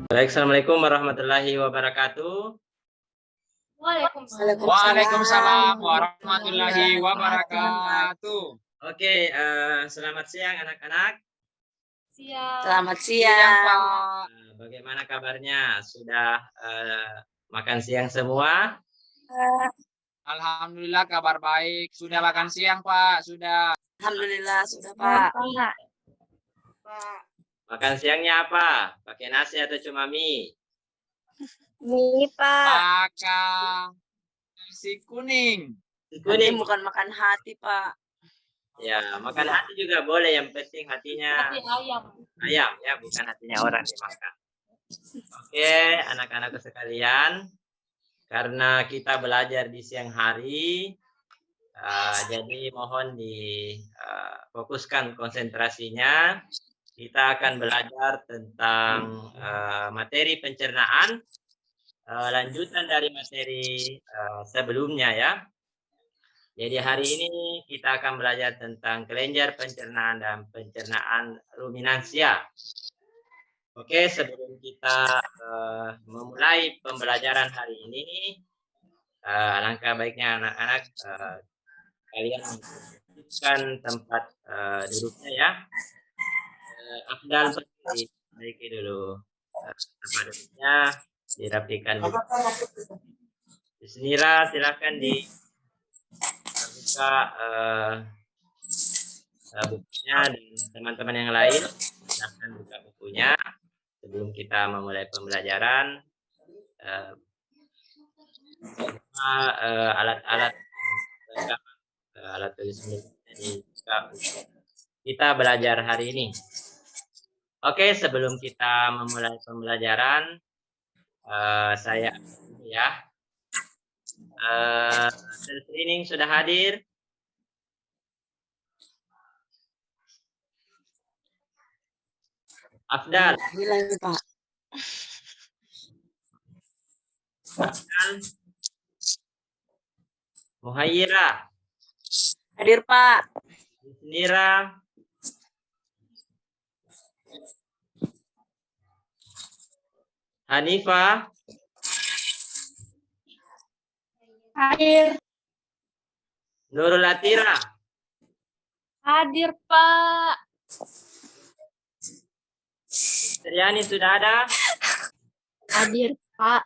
Baik, Assalamualaikum warahmatullahi wabarakatuh. Waalaikumsalam warahmatullahi wabarakatuh. Oke, selamat siang anak-anak. Selamat siang, Pak. Bagaimana kabarnya? Sudah makan siang semua? Alhamdulillah kabar baik. Sudah makan siang, Pak? Sudah. Alhamdulillah sudah, Pak. Makan siangnya apa? Pakai nasi atau cuma mie? Mie, Pak. Makan nasi kuning. Nasi Ini kuning. bukan makan hati, Pak. Ya, makan hati juga boleh. Yang penting hatinya ayam, ya, bukan hatinya orang dimakan. Oke, anak-anakku sekalian, karena kita belajar di siang hari, jadi mohon difokuskan konsentrasinya. Kita akan belajar tentang materi pencernaan, lanjutan dari materi sebelumnya ya. Jadi hari ini kita akan belajar tentang kelenjar pencernaan dan pencernaan ruminansia. Oke, sebelum kita memulai pembelajaran hari ini, alangkah baiknya anak-anak kalian menentukan tempat duduknya ya. Afdal perbaiki dulu tempat duduknya, dirapikan dulu. Bismillah, silakan dibuka bukunya, dan teman-teman yang lain silakan buka bukunya sebelum kita memulai pembelajaran. Alat-alat alat tulis kita belajar hari ini. Oke, sebelum kita memulai pembelajaran, saya ya, screening sudah hadir. Afdal. Bilang, Pak. Afdal. Muhayyira. Hadir, Pak. Nira. Hanifah. Hadir. Nurul Atira. Hadir, Pak. Triani sudah ada? Hadir, Pak.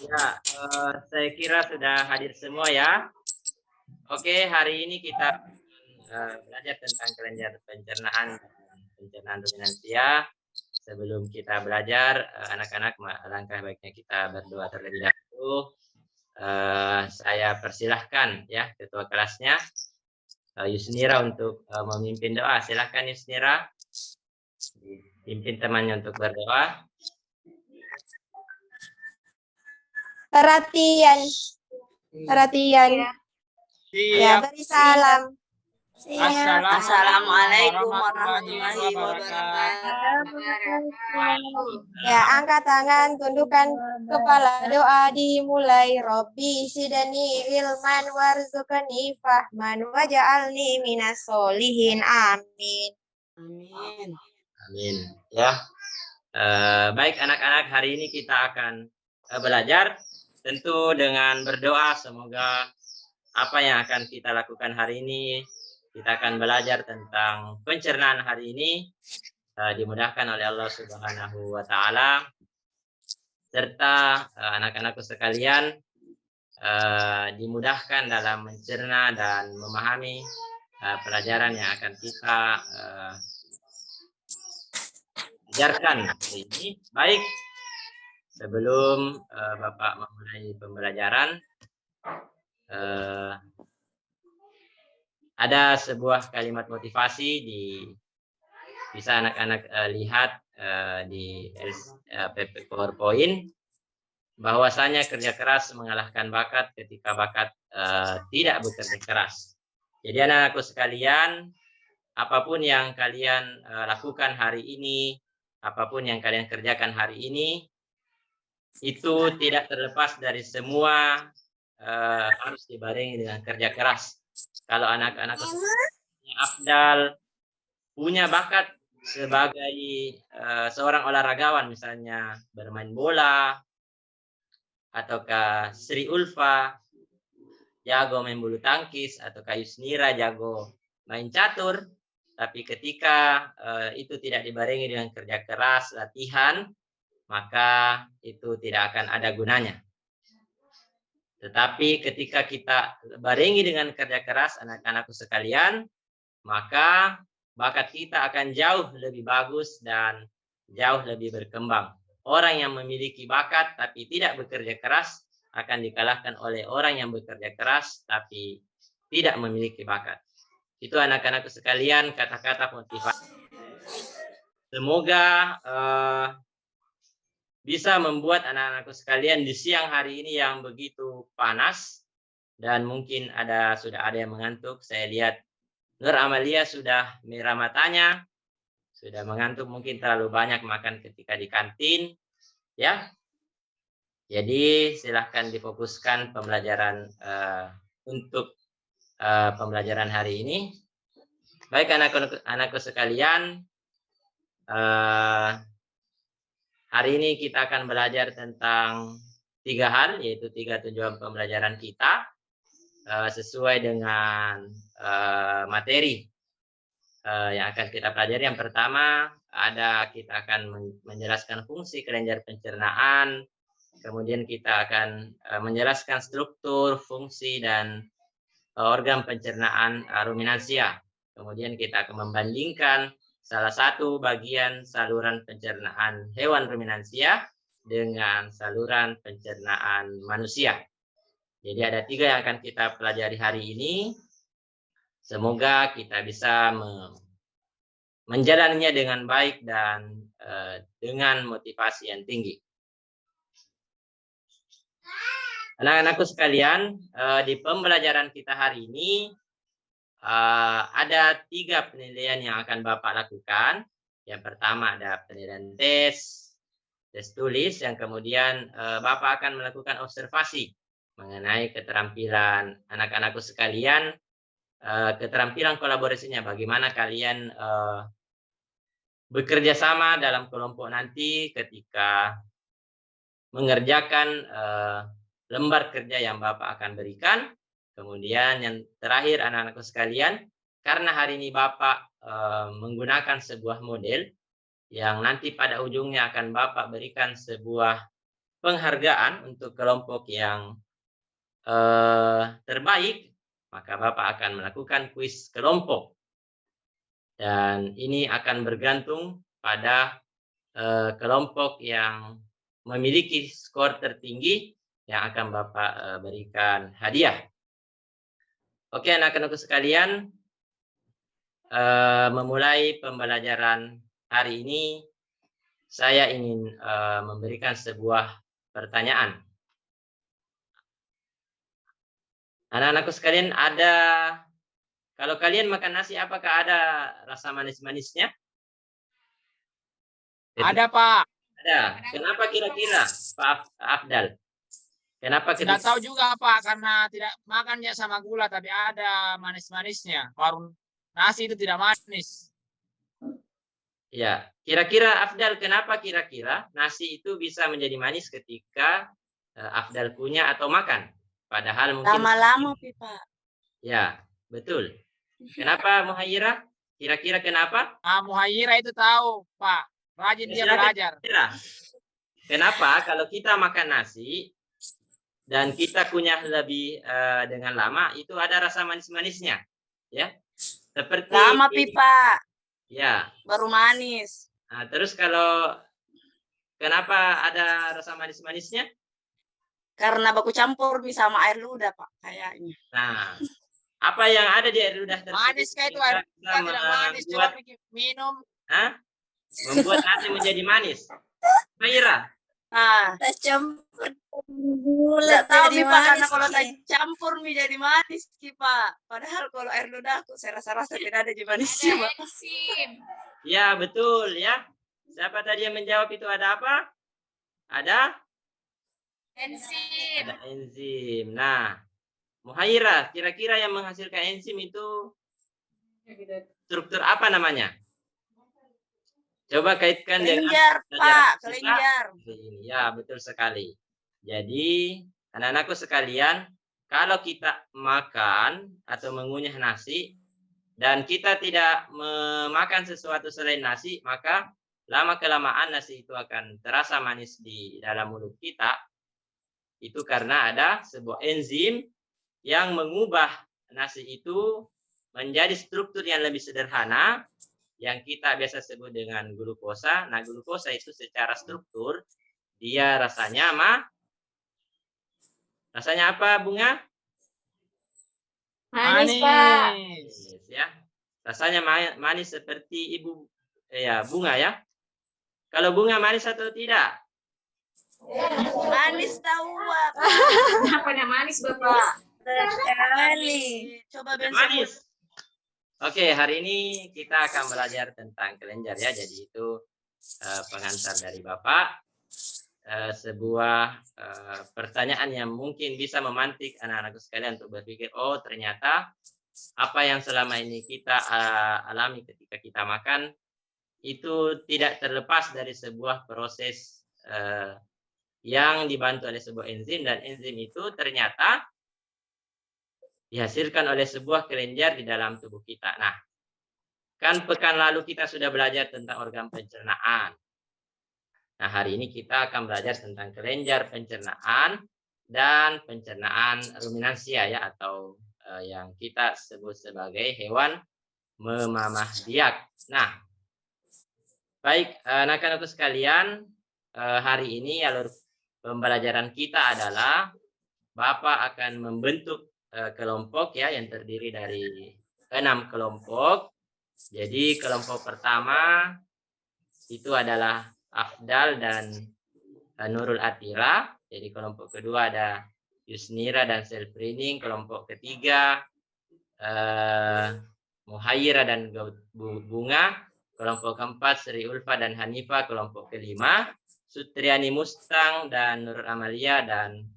Ya, saya kira sudah hadir semua ya. Oke, hari ini kita belajar tentang kelenjar pencernaan dan pencernaan ruminansia. Sebelum kita belajar, anak-anak, alangkah baiknya kita berdoa terlebih dahulu. Saya persilahkan ya ketua kelasnya, Yusnira, untuk memimpin doa. Silahkan Yusnira, pimpin temannya untuk berdoa. Perhatian. Ya, beri salam. Assalamualaikum warahmatullahi wabarakatuh. Ya, angkat tangan, tundukkan kepala, doa dimulai. Robbi sidani ilman warzuqni fahman waj'alni minas solihin. Amin. Amin. Amin. Ya, baik anak-anak, hari ini kita akan belajar tentu dengan berdoa. Semoga apa yang akan kita lakukan hari ini, kita akan belajar tentang pencernaan hari ini, dimudahkan oleh Allah Subhanahu wa Ta'ala, serta anak-anakku sekalian dimudahkan dalam mencerna dan memahami pelajaran yang akan kita ajarkan hari ini. Baik, sebelum Bapak memulai pembelajaran, ada sebuah kalimat motivasi bisa anak-anak lihat di PP PowerPoint, bahwasanya kerja keras mengalahkan bakat ketika bakat tidak bekerja keras. Jadi anak-anakku sekalian, apapun yang kalian lakukan hari ini, apapun yang kalian kerjakan hari ini, itu tidak terlepas dari semua harus dibarengi dengan kerja keras. Kalau anak-anak afdal punya bakat sebagai seorang olahragawan, misalnya bermain bola, ataukah Sri Ulfa jago main bulu tangkis, atau Yusnira jago main catur, tapi ketika itu tidak dibarengi dengan kerja keras, latihan, maka itu tidak akan ada gunanya. Tetapi ketika kita barengi dengan kerja keras, anak-anakku sekalian, maka bakat kita akan jauh lebih bagus dan jauh lebih berkembang. Orang yang memiliki bakat tapi tidak bekerja keras akan dikalahkan oleh orang yang bekerja keras tapi tidak memiliki bakat. Itu anak-anakku sekalian kata-kata motivasi. Semoga bisa membuat anak-anakku sekalian di siang hari ini yang begitu panas dan mungkin sudah ada yang mengantuk. Saya lihat Nur Amalia sudah merah matanya, sudah mengantuk, mungkin terlalu banyak makan ketika di kantin, ya. Jadi silahkan difokuskan pembelajaran untuk pembelajaran hari ini. Baik anak-anakku sekalian, hari ini kita akan belajar tentang 3 hal, yaitu 3 tujuan pembelajaran kita sesuai dengan materi yang akan kita pelajari. Yang pertama kita akan menjelaskan fungsi kelenjar pencernaan, kemudian kita akan menjelaskan struktur, fungsi, dan organ pencernaan ruminansia. Kemudian kita akan membandingkan salah satu bagian saluran pencernaan hewan ruminansia dengan saluran pencernaan manusia. Jadi ada 3 yang akan kita pelajari hari ini. Semoga kita bisa menjalaninya dengan baik dan dengan motivasi yang tinggi. Anak-anakku sekalian, di pembelajaran kita hari ini ada 3 penilaian yang akan Bapak lakukan. Yang pertama ada penilaian tes tulis, yang kemudian Bapak akan melakukan observasi mengenai keterampilan anak-anakku sekalian, keterampilan kolaborasinya, bagaimana kalian bekerja sama dalam kelompok nanti ketika mengerjakan lembar kerja yang Bapak akan berikan. Kemudian yang terakhir anak-anakku sekalian, karena hari ini Bapak menggunakan sebuah model yang nanti pada ujungnya akan Bapak berikan sebuah penghargaan untuk kelompok yang terbaik, maka Bapak akan melakukan kuis kelompok. Dan ini akan bergantung pada kelompok yang memiliki skor tertinggi yang akan Bapak berikan hadiah. Oke anak-anakku sekalian, memulai pembelajaran hari ini, saya ingin memberikan sebuah pertanyaan. Anak-anakku sekalian, kalau kalian makan nasi, apakah ada rasa manis-manisnya? Ada, Pak. Ada. Kenapa kira-kira, Pak Afdal? Kenapa Tidak tahu juga, Pak, karena tidak makannya sama gula, tapi ada manis-manisnya. Warung nasi itu tidak manis. Ya, kira-kira Afdal, kenapa kira-kira nasi itu bisa menjadi manis ketika Afdal punya atau makan? Padahal mungkin Lama-lama, Pak. Ya, betul. Kenapa Muhayyirah? Kira-kira kenapa? Muhayyirah itu tahu, Pak. Rajin dia belajar. Kenapa kalau kita makan nasi dan kita kunyah lebih dengan lama, itu ada rasa manis-manisnya, ya? Seperti lama, Pak. Ya. Baru manis. Nah, terus kenapa ada rasa manis-manisnya? Karena baku campur sama air ludah, Pak, kayaknya. Nah, apa yang ada di air ludah tersebut? Manis kayak itu air ludah tidak manis. Coba minum. Membuat nasi menjadi manis. Maira. Campur gula tahu Pak, karena kalau campur mie jadi manis, Pak. Padahal kalau air ludah aku saya rasa tidak ada jadi manisnya, Pak. Ya, betul ya. Siapa tadi yang menjawab itu ada apa? Ada? Enzim. Ada enzim. Nah, Muhayyirah, kira-kira yang menghasilkan enzim itu struktur apa namanya? Coba kaitkan dengan Kelenjar, pelajaran Pak, kita kelenjar. hari ini. Ya, betul sekali. Jadi, anak-anakku sekalian, kalau kita makan atau mengunyah nasi dan kita tidak memakan sesuatu selain nasi, maka lama-kelamaan nasi itu akan terasa manis di dalam mulut kita. Itu karena ada sebuah enzim yang mengubah nasi itu menjadi struktur yang lebih sederhana yang kita biasa sebut dengan glukosa. Nah, glukosa itu secara struktur dia rasanya rasanya apa, Bunga? Manis, Pak. Manis. Manis, ya. Rasanya manis seperti Bunga ya. Kalau Bunga manis atau tidak? Manis tahu, Pak. Kenapa nak manis, Bapak? Sekali. Coba bensin. Manis. Oke, hari ini kita akan belajar tentang kelenjar ya. Jadi itu pengantar dari Bapak. Sebuah pertanyaan yang mungkin bisa memantik anak-anak sekalian untuk berpikir, oh ternyata apa yang selama ini kita alami ketika kita makan itu tidak terlepas dari sebuah proses yang dibantu oleh sebuah enzim, dan enzim itu ternyata dihasilkan oleh sebuah kelenjar di dalam tubuh kita. Nah, kan pekan lalu kita sudah belajar tentang organ pencernaan. Nah, hari ini kita akan belajar tentang kelenjar pencernaan dan pencernaan ruminansia ya, atau yang kita sebut sebagai hewan memamah biak. Nah, baik anak-anakku sekalian, hari ini alur pembelajaran kita adalah Bapak akan membentuk kelompok ya yang terdiri dari 6 kelompok. Jadi kelompok pertama itu adalah Afdal dan Nurul Atira. Jadi kelompok kedua ada Yusnira dan Selfrining. Kelompok ketiga Muhayyira dan Bunga. Kelompok keempat Sri Ulfa dan Hanifa. Kelompok kelima Sutriani Mustang dan Nur Amalia, dan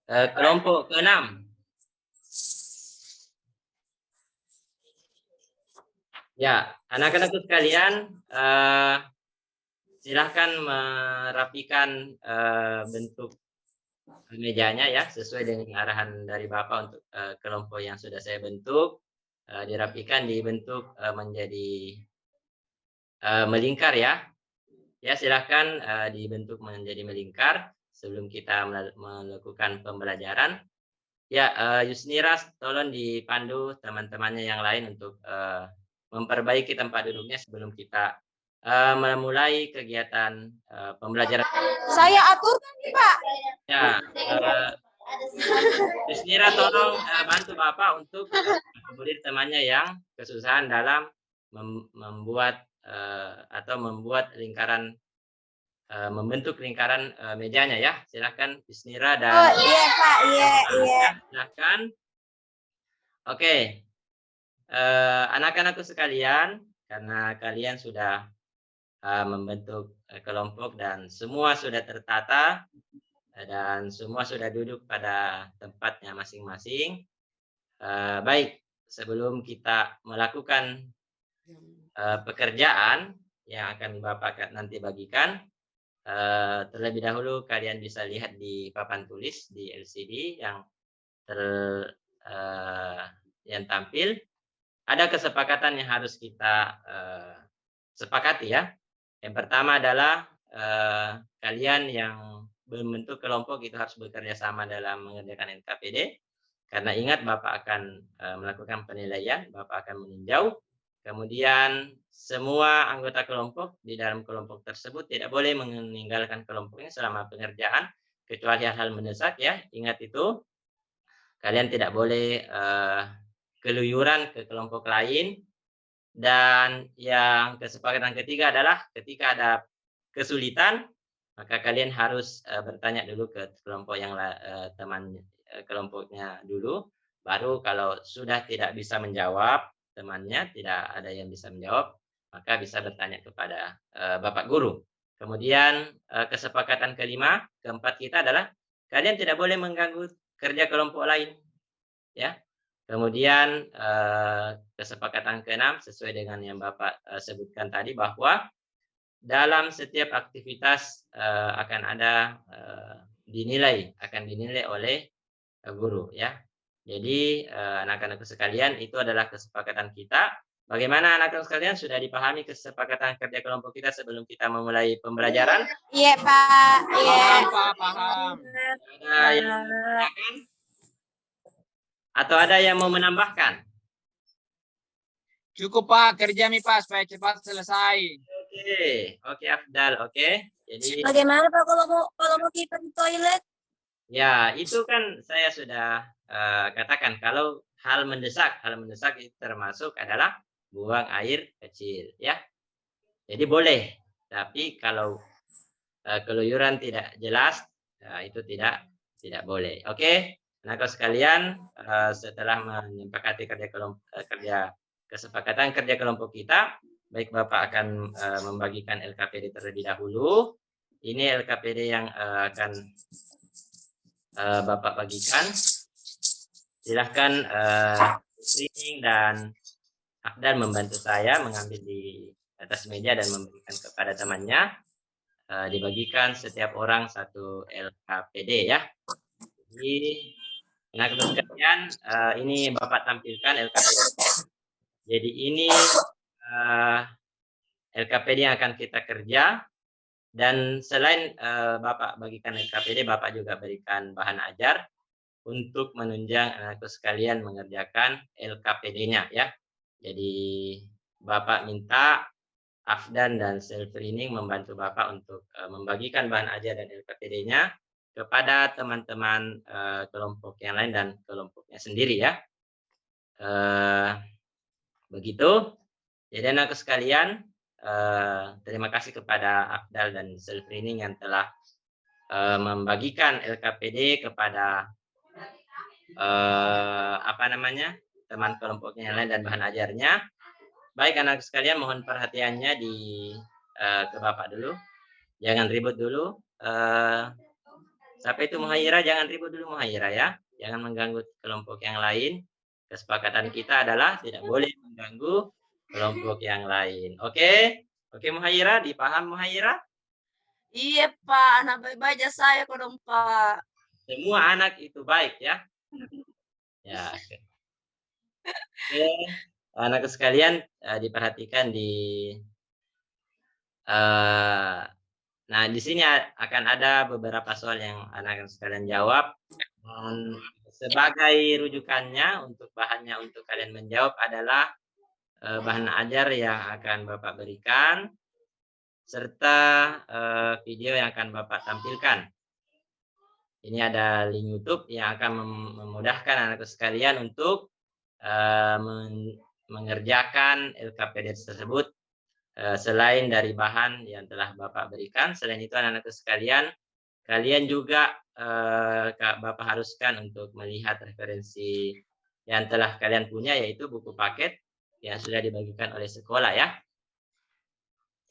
kelompok keenam ya, anak-anakku sekalian, silahkan merapikan bentuk mejanya ya sesuai dengan arahan dari Bapak untuk kelompok yang sudah saya bentuk. Dirapikan, dibentuk menjadi melingkar ya. Ya, silahkan dibentuk menjadi melingkar sebelum kita melakukan pembelajaran. Ya, Yusnira tolong dipandu teman-temannya yang lain untuk memperbaiki tempat duduknya sebelum kita memulai kegiatan pembelajaran. Saya aturkan nih, Pak. Ya, Yusnira tolong bantu Bapak untuk mengakomodir temannya yang kesusahan dalam membuat lingkaran, membentuk lingkaran mejanya ya. Silakan Yusnira dan Oh iya Pak, iya. silakan. Oke, anak-anakku sekalian, karena kalian sudah membentuk kelompok dan semua sudah tertata dan semua sudah duduk pada tempatnya masing-masing. Baik, sebelum kita melakukan pekerjaan yang akan Bapak nanti bagikan, terlebih dahulu kalian bisa lihat di papan tulis di LCD yang tampil. Ada kesepakatan yang harus kita sepakati ya. Yang pertama adalah kalian yang membentuk kelompok itu harus bekerja sama dalam mengerjakan NKPD. Karena ingat, Bapak akan melakukan penilaian, Bapak akan meninjau. Kemudian semua anggota kelompok di dalam kelompok tersebut tidak boleh meninggalkan kelompoknya selama pengerjaan kecuali hal-hal mendesak ya. Ingat itu, kalian tidak boleh keluyuran ke kelompok lain. Dan yang kesepakatan ketiga adalah ketika ada kesulitan, maka kalian harus bertanya dulu ke kelompok yang teman kelompoknya dulu. Baru kalau sudah tidak bisa menjawab, temannya tidak ada yang bisa menjawab, maka bisa bertanya kepada Bapak Guru. Kemudian kesepakatan keempat kita adalah kalian tidak boleh mengganggu kerja kelompok lain. Ya, Kemudian kesepakatan ke-6 sesuai dengan yang Bapak sebutkan tadi, bahwa dalam setiap aktivitas akan ada akan dinilai oleh guru ya. Jadi anak-anakku sekalian, itu adalah kesepakatan kita. Bagaimana anak-anak sekalian, sudah dipahami kesepakatan kerja kelompok kita sebelum kita memulai pembelajaran? Iya, Pak. Iya. Paham, Pak, paham. Ada yang mau menambahkan? Atau ada yang mau menambahkan? Cukup, Pak, kerja mi, Pak, supaya cepat selesai. Oke, Afdal, oke. Jadi Bagaimana Pak kalau mau kita di toilet? ya, itu kan saya sudah katakan, kalau hal mendesak itu termasuk adalah buang air kecil ya. Jadi boleh, tapi kalau keluyuran tidak jelas, itu tidak boleh. Oke, anak sekalian, setelah menyepakati kesepakatan kerja kelompok kita, baik Bapak akan membagikan LKPD terlebih dahulu. Ini LKPD yang akan Bapak bagikan. Silahkan screening dan Afdan membantu saya mengambil di atas meja dan memberikan kepada temannya. Dibagikan setiap orang satu LKPD ya. Jadi anak-anak sekalian, ini Bapak tampilkan LKPD. Jadi ini LKPD yang akan kita kerja. Dan selain Bapak bagikan LKPD, Bapak juga berikan bahan ajar untuk menunjang anak-anakku sekalian mengerjakan LKPD-nya ya. Jadi Bapak minta Afdan dan Self-Learning membantu Bapak untuk membagikan bahan ajar dan LKPD-nya kepada teman-teman kelompok yang lain dan kelompoknya sendiri ya. Begitu. Jadi anak-anakku sekalian, terima kasih kepada Afdal dan Self-Learning yang telah membagikan LKPD kepada teman kelompoknya yang lain dan bahan ajarnya. Baik anak sekalian, mohon perhatiannya ke Bapak dulu. Jangan ribut dulu. Siapa itu Muhaira? Jangan ribut dulu Muhaira ya. Jangan mengganggu kelompok yang lain. Kesepakatan kita adalah tidak boleh mengganggu kelompok yang lain. Oke? Oke Muhaira, dipaham Muhaira? Iya Pak, anak baik-baik aja saya kok dong Pak. Semua anak itu baik ya. Ya. Oke. Anak sekalian, diperhatikan nah di sini akan ada beberapa soal yang anak sekalian jawab. Dan sebagai rujukannya untuk bahannya untuk kalian menjawab adalah bahan ajar yang akan Bapak berikan serta video yang akan Bapak tampilkan. Ini ada link YouTube yang akan memudahkan anak sekalian untuk mengerjakan LKPD tersebut. Selain dari bahan yang telah Bapak berikan, selain itu anak-anak sekalian, kalian juga Bapak haruskan untuk melihat referensi yang telah kalian punya, yaitu buku paket yang sudah dibagikan oleh sekolah ya.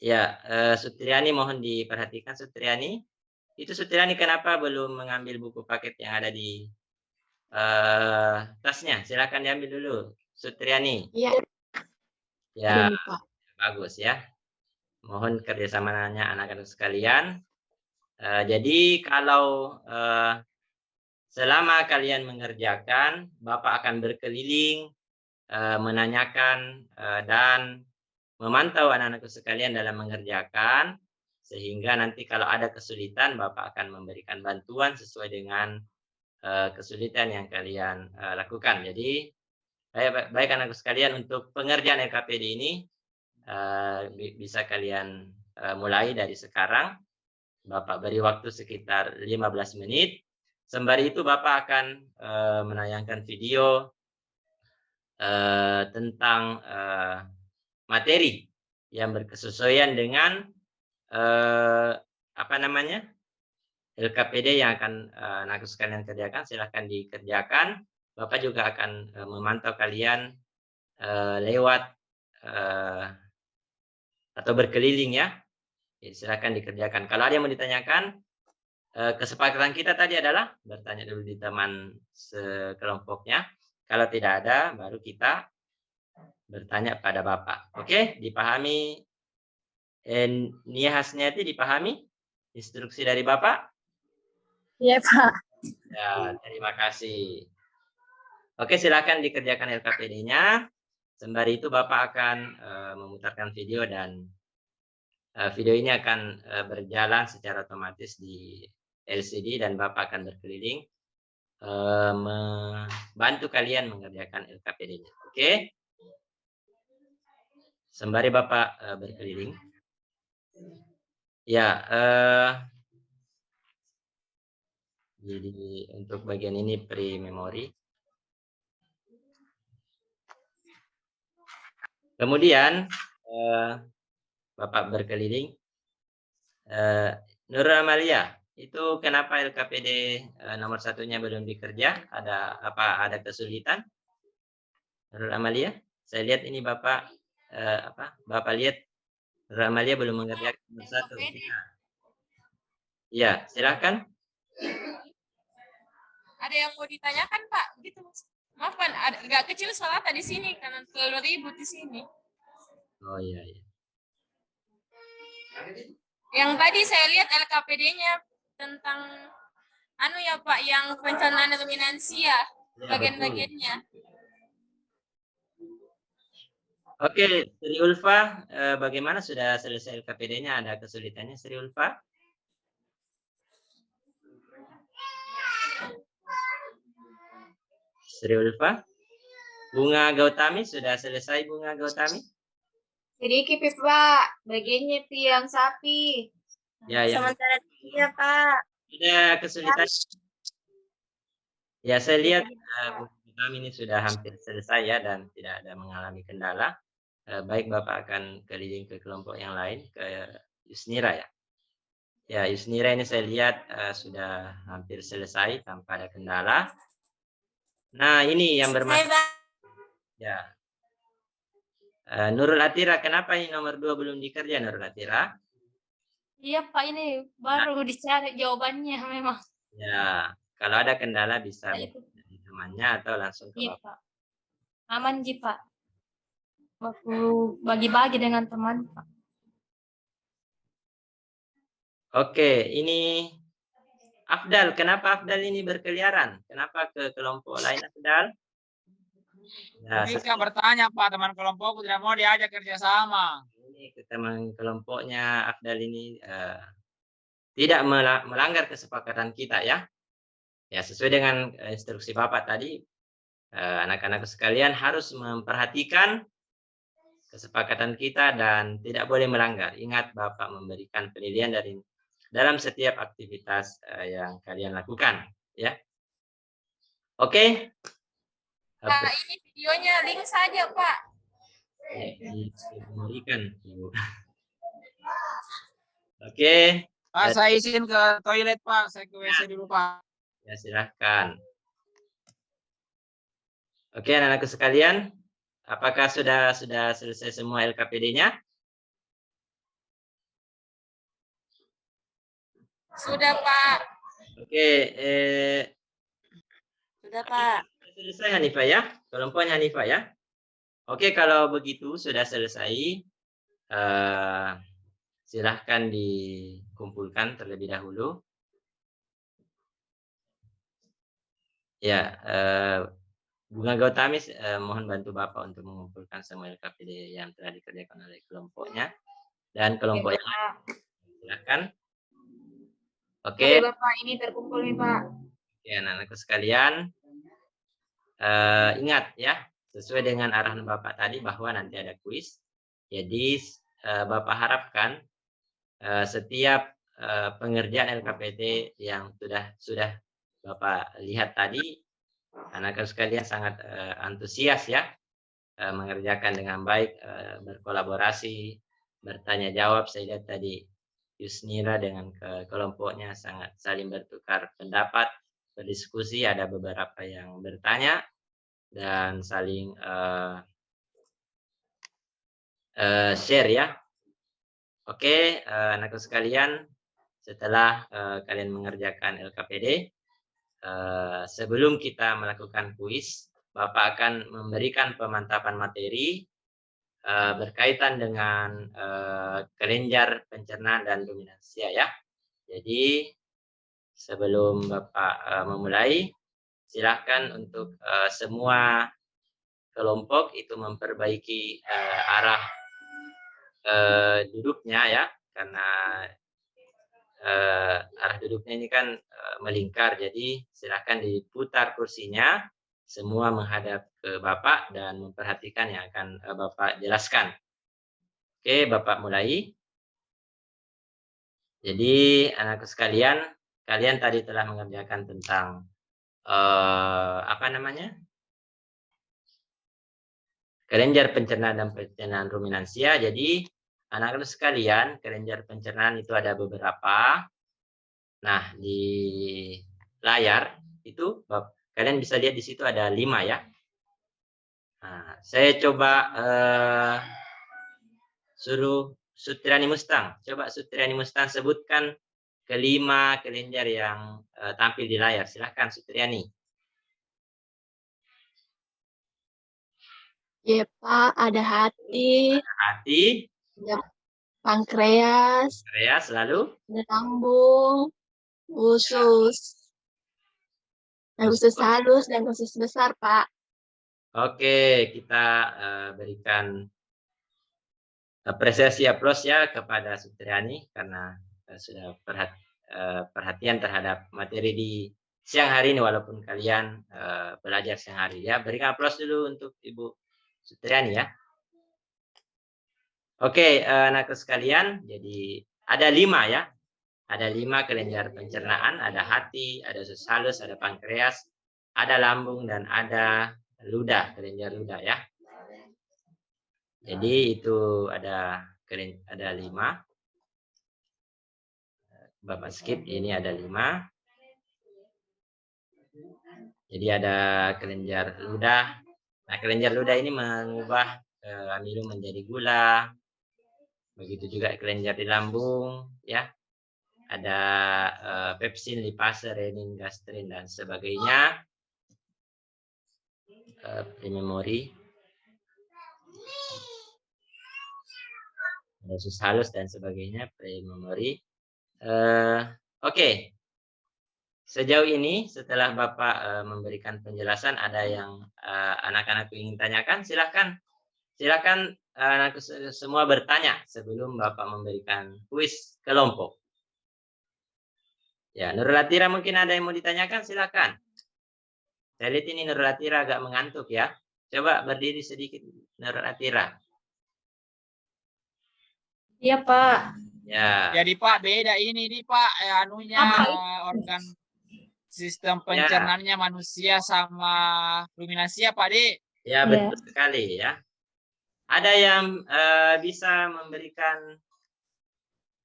Ya, Sutriani mohon diperhatikan Sutriani. Itu Sutriani kenapa belum mengambil buku paket yang ada di tasnya? Silakan diambil dulu, Sutriani. Iya. Ya, bagus ya. Mohon kerjasamanya anak-anak sekalian. Jadi kalau selama kalian mengerjakan, Bapak akan berkeliling, menanyakan dan memantau anak-anak sekalian dalam mengerjakan, sehingga nanti kalau ada kesulitan, Bapak akan memberikan bantuan sesuai dengan kesulitan yang kalian lakukan. Jadi baik anak sekalian, untuk pengerjaan LKPD ini bisa kalian mulai dari sekarang. Bapak beri waktu sekitar 15 menit. Sembari itu Bapak akan menayangkan video tentang materi yang berkesesuaian dengan LKPD yang akan anak sekalian kerjakan. Silahkan dikerjakan. Bapak juga akan memantau kalian lewat atau berkeliling ya. Silakan dikerjakan. Kalau ada yang mau ditanyakan, kesepakatan kita tadi adalah bertanya dulu di teman sekelompoknya. Kalau tidak ada, baru kita bertanya pada Bapak. Oke, dipahami? Nia Hasniati dipahami? Instruksi dari Bapak? Iya, Pak. Ya, terima kasih. Oke, silakan dikerjakan LKPD-nya. Sembari itu Bapak akan memutarkan video dan video ini akan berjalan secara otomatis di LCD dan Bapak akan berkeliling membantu kalian mengerjakan LKPD-nya. Oke? Sembari Bapak berkeliling. Ya, jadi untuk bagian ini pre-memory. Kemudian Bapak berkeliling. Nurul Amalia, itu kenapa LKPD nomor 1-nya belum dikerja? Ada kesulitan? Nurul Amalia, saya lihat ini Bapak Bapak lihat Nurul Amalia belum mengerjakan nomor 1. Ya, silakan. Ada yang mau ditanyakan, Pak? Gitu. Maaf, Pak, agak kecil soalnya di sini karena terlalu ribut di sini. Oh iya. Yang tadi saya lihat LKPD-nya tentang ya Pak, yang perencanaan ruminansia Ya, bagian-bagiannya. Oke, Sri Ulfa, bagaimana sudah selesai LKPD-nya? Ada kesulitannya, Sri Ulfa? Sri Ulfa? Bunga Gautami, sudah selesai Bunga Gautami? Sedikit Pak, bagiannya yang sapi. Ya, Sementara iya, Pak. ada kesulitan. Ya, saya lihat Bunga ini sudah hampir selesai ya dan tidak ada mengalami kendala. Baik, Bapak akan keliling ke kelompok yang lain, ke Yusnira ya. Ya, Yusnira ini saya lihat sudah hampir selesai tanpa ada kendala. Nah, ini yang bermasalah. Ya. Nurul Atira, kenapa ini nomor 2 belum dikerja, Nurul Atira? Iya Pak, ini baru dicari jawabannya memang. Ya, kalau ada kendala bisa Nah, itu. dari temannya atau langsung ke Iya Bapak. Pak. Aman Ji Pak. Aku bagi-bagi dengan teman Pak. Oke, ini Afdal. Kenapa Afdal ini berkeliaran? Kenapa ke kelompok lain, Afdal? Ya, Ketika bertanya Pak, teman kelompokku tidak mau diajak kerjasama. ini ke teman kelompoknya Afdal ini tidak melanggar kesepakatan kita ya. Ya, sesuai dengan instruksi Bapak tadi, anak-anak sekalian harus memperhatikan kesepakatan kita dan tidak boleh melanggar. Ingat, Bapak memberikan penilaian dalam setiap aktivitas yang kalian lakukan, ya. Oke. Nah, ini videonya link saja Pak. Diberikan, Ibu. Oke. Pak, saya izin ke toilet Pak, saya ke WC dulu Pak. Ya, silahkan. Oke, anak-anakku sekalian, apakah sudah selesai semua LKPD-nya? Sudah Pak. Oke, Sudah, Pak. selesai Hanifah ya, kelompoknya Hanifah ya. Oke, kalau begitu sudah selesai, silahkan dikumpulkan terlebih dahulu. Ya, Bunga Gautami, mohon bantu Bapak untuk mengumpulkan semua LKPD yang telah dikerjakan oleh kelompoknya dan kelompok yang lain. Silahkan. Oke. Bapak, ini terkumpul nih Pak. Oke, anak-anakku sekalian, ingat ya, sesuai dengan arahan Bapak tadi bahwa nanti ada kuis. Jadi Bapak harapkan setiap pengerjaan LKPD yang sudah Bapak lihat tadi, anak-anak sekalian sangat antusias ya, mengerjakan dengan baik, berkolaborasi, bertanya jawab. Saya lihat tadi Yusnira dengan kelompoknya sangat saling bertukar pendapat, berdiskusi, ada beberapa yang bertanya dan saling share ya. Oke, anak-anak sekalian, setelah kalian mengerjakan LKPD, sebelum kita melakukan kuis, Bapak akan memberikan pemantapan materi berkaitan dengan kelenjar pencernaan dan ruminansia ya. Jadi sebelum Bapak memulai, silakan untuk semua kelompok itu memperbaiki arah duduknya ya, karena arah duduknya ini kan melingkar, jadi silakan diputar kursinya, semua menghadap ke Bapak dan memperhatikan yang akan Bapak jelaskan. Oke, Bapak mulai. Jadi anakku sekalian, kalian tadi telah mengerjakan tentang apa namanya? Kelenjar pencernaan dan pencernaan ruminansia. Jadi anak-anak sekalian, kelenjar pencernaan itu ada beberapa. Nah, di layar itu kalian bisa lihat di situ ada 5 ya. Nah, saya coba suruh Sutriani Mustang. Coba Sutriani Mustang sebutkan kelima kelenjar yang tampil di layar. Silahkan Sutriani. Ya Pak, ada hati, Hati, ada pankreas, pankreas, lalu ada lambung, usus, dan usus halus dan usus besar Pak. oke, kita berikan apresiasi aplaus ya kepada Sutriani karena sudah perhatian terhadap materi di siang hari ini walaupun kalian belajar siang hari ya. Berikan aplaus dulu untuk Ibu Sutriani ya. Oke, anakku sekalian, jadi ada 5 ya. Ada 5 kelenjar pencernaan, ada hati, ada usus halus, ada pankreas, ada lambung, dan ada ludah, kelenjar ludah ya. Jadi itu ada 5. Bapak skip, ini ada 5. Jadi ada kelenjar ludah. Nah, kelenjar ludah ini mengubah amilum menjadi gula. Begitu juga kelenjar di lambung ya. Ada pepsin, lipase, renin, gastrin dan sebagainya. Prememori. Ada usus halus dan sebagainya, prememori. Oke. Sejauh ini setelah Bapak memberikan penjelasan, ada yang anak-anak ingin tanyakan, silakan anak semua bertanya sebelum Bapak memberikan kuis kelompok. Ya, Nurul Atira mungkin ada yang mau ditanyakan, silakan. Saya lihat ini Nurul Atira agak mengantuk ya. Coba berdiri sedikit Nurul Atira. Iya, Pak. Ya. Jadi Pak beda ini nih Pak anunya organ sistem pencernaannya manusia sama ruminansia Pak Di. Ya, betul sekali ya. Ada yang bisa memberikan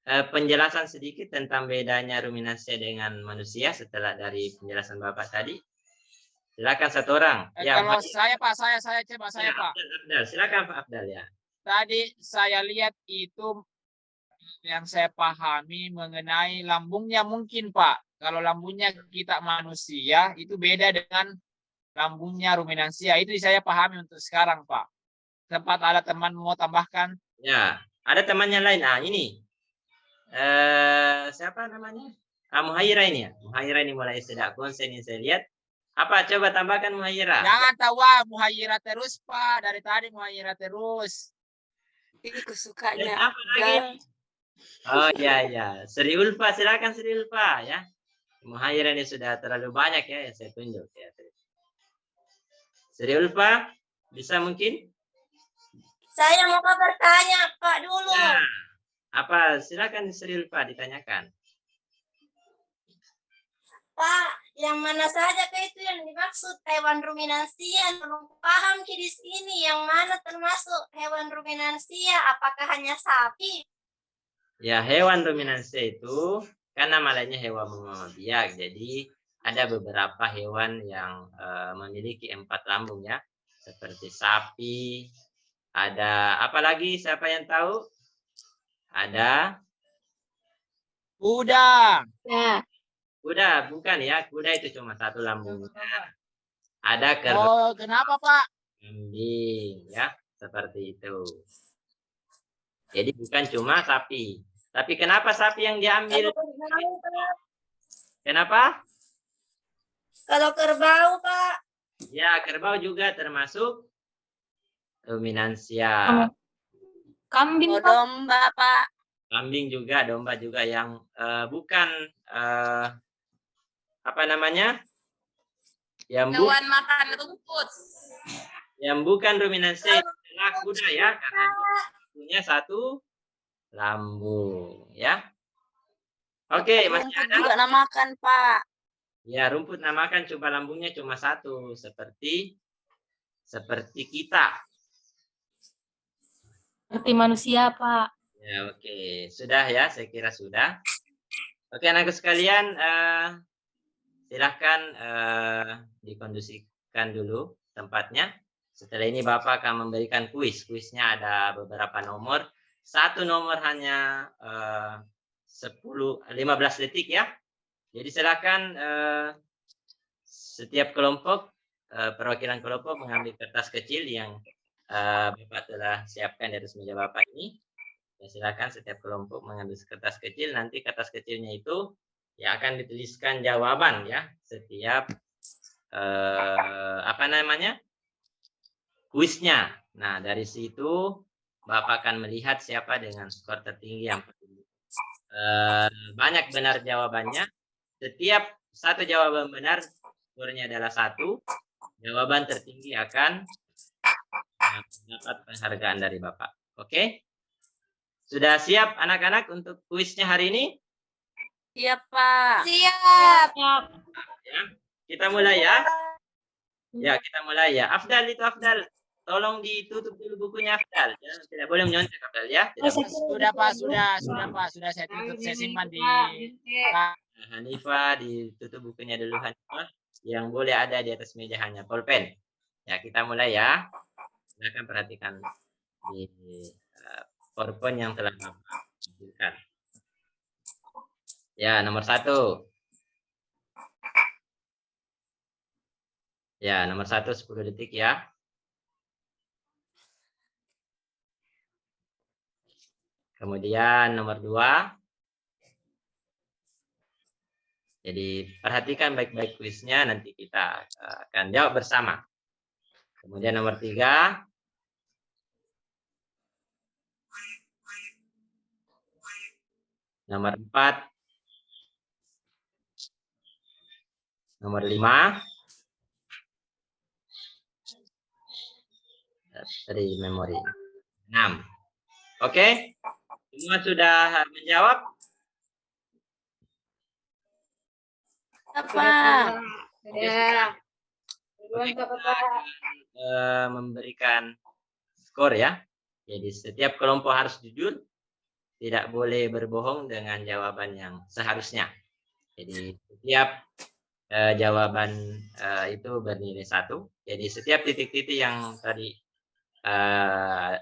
penjelasan sedikit tentang bedanya ruminansia dengan manusia setelah dari penjelasan Bapak tadi? Silakan satu orang. Ya, kalau saya Pak, saya coba saya Pak. Abdal. Silakan Pak Abdal ya. Tadi saya lihat itu yang saya pahami mengenai lambungnya mungkin Pak. Kalau lambungnya kita manusia itu beda dengan lambungnya ruminansia. Itu saya pahami untuk sekarang Pak. Sempat ada teman mau tambahkan? Ya, ada temannya lain. Ah, ini. Siapa namanya? Muhaira ini ya. Muhaira ini mulai sedang konsen yang saya lihat. Apa coba tambahkan Muhaira? Jangan tahu Muhaira terus Pak. Dari tadi Muhaira terus. Ini kesukanya. Apa lagi? Oh ya. Sri Ulfa, silakan Sri Ulfa ya. Muhaira ini sudah terlalu banyak ya yang saya tunjuk ya. Sri Ulfa, bisa mungkin? Saya mau bertanya Pak dulu. Ya. Apa? Silakan Sri Ulfa ditanyakan. Pak, yang mana saja itu yang dimaksud hewan ruminansia? Belum paham di sini yang mana termasuk hewan ruminansia? Apakah hanya sapi? Ya, hewan ruminansia itu kan nama lainnya hewan membawa biak. Jadi ada beberapa hewan yang memiliki 4 lambung ya, seperti sapi. Ada apa lagi? Siapa yang tahu? Ada Kuda. Ya, kuda, bukan ya? Kuda itu cuma 1 lambung. Ada kerbau, Oh, kenapa Pak? kambing, ya, seperti itu. Jadi bukan cuma sapi. Tapi kenapa sapi yang diambil? Kalau kerbau, Pak. Kenapa? Kalau kerbau, Pak. Ya, kerbau juga termasuk ruminansia. Kambing, Oh, Pak. domba, Pak. Kambing juga, domba juga yang bukan apa namanya? Hewan makan rumput. Yang bukan ruminansia adalah kuda ya, karena dia punya satu lambung ya. Oke, masih Rumput ada? juga namakan, Pak. Ya, rumput namakan coba lambungnya cuma satu, seperti kita. Seperti manusia, Pak. Ya, oke. Sudah ya, saya kira sudah. Oke, anakku sekalian, silahkan dikondisikan dulu tempatnya. Setelah ini Bapak akan memberikan kuis. Kuisnya ada beberapa nomor. Satu nomor hanya 15 detik ya. Jadi silakan setiap kelompok, perwakilan kelompok mengambil kertas kecil yang Bapak telah siapkan di atas meja Bapak ini. Ya, silakan setiap kelompok mengambil kertas kecil. Nanti kertas kecilnya itu ya akan dituliskan jawaban ya setiap apa namanya kuisnya. Nah dari situ Bapak akan melihat siapa dengan skor tertinggi yang banyak benar jawabannya. Setiap satu jawaban benar skornya adalah 1. Jawaban tertinggi akan mendapat penghargaan dari Bapak. Oke? Sudah siap anak-anak untuk kuisnya hari ini? Siap, Pak. Siap. Ya, kita mulai ya. Ya, kita mulai ya. Afdal itu Afdal. Tolong ditutup dulu bukunya Afdal. Ya, tidak boleh menyontek Afdal ya. Tidak boleh. Sudah Pak, sudah Pak, sudah saya tutup, saya simpan di Hanifah ditutup bukunya dulu Hanifah. Yang boleh ada di atas meja hanya pulpen. Ya, kita mulai ya. Silakan perhatikan di PowerPoint yang telah Bapak hasilkan. Ya, nomor 1. Ya, nomor 1 10 detik ya. Kemudian nomor 2. Jadi perhatikan baik-baik kuisnya, nanti kita akan jawab bersama. Kemudian nomor 3. Nomor 4. Nomor 5. Dari memori. 6. Oke? Semua sudah menjawab? Apa? Ya. Oke, kita memberikan skor ya. Jadi setiap kelompok harus jujur, tidak boleh berbohong dengan jawaban yang seharusnya. Jadi setiap jawaban itu bernilai 1. Jadi setiap titik-titik yang tadi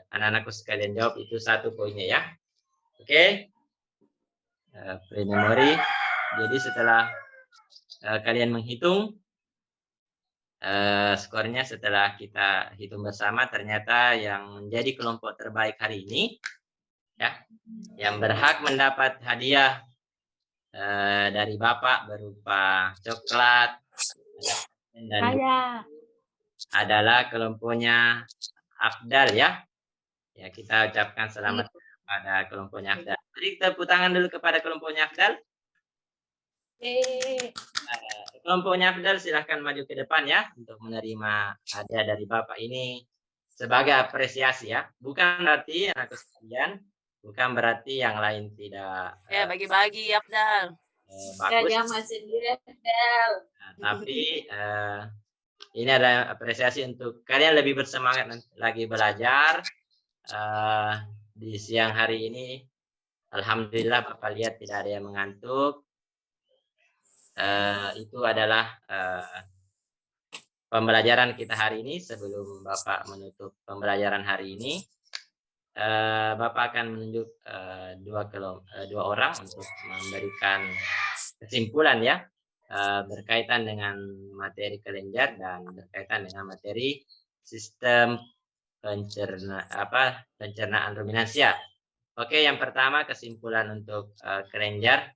anak-anakku sekalian jawab itu 1 poinnya ya. Oke. Pre-memory. Jadi setelah kalian menghitung skornya, setelah kita hitung bersama, ternyata yang menjadi kelompok terbaik hari ini ya, yang berhak mendapat hadiah dari Bapak berupa coklat dan adalah kelompoknya Afdal ya. Ya, kita ucapkan selamat kepada kelompoknya Afdal. Jadi tepuk tangan dulu kepada kelompoknya Afdal. Kelompoknya Afdal silahkan maju ke depan ya untuk menerima hadiah dari Bapak ini sebagai apresiasi ya. Bukan berarti anakku sekalian, bukan berarti yang lain tidak Ya, bagi-bagi, Afdal. bagus. Jangan sendiri, Afdal. Tapi ini adalah apresiasi untuk kalian lebih bersemangat lagi belajar. Di siang hari ini alhamdulillah Bapak lihat tidak ada yang mengantuk. Itu adalah pembelajaran kita hari ini. Sebelum Bapak menutup pembelajaran hari ini, Bapak akan menunjuk dua orang untuk memberikan kesimpulan ya berkaitan dengan materi kelenjar dan berkaitan dengan materi sistem pencernaan ruminansia. Oke, yang pertama kesimpulan untuk kelenjar.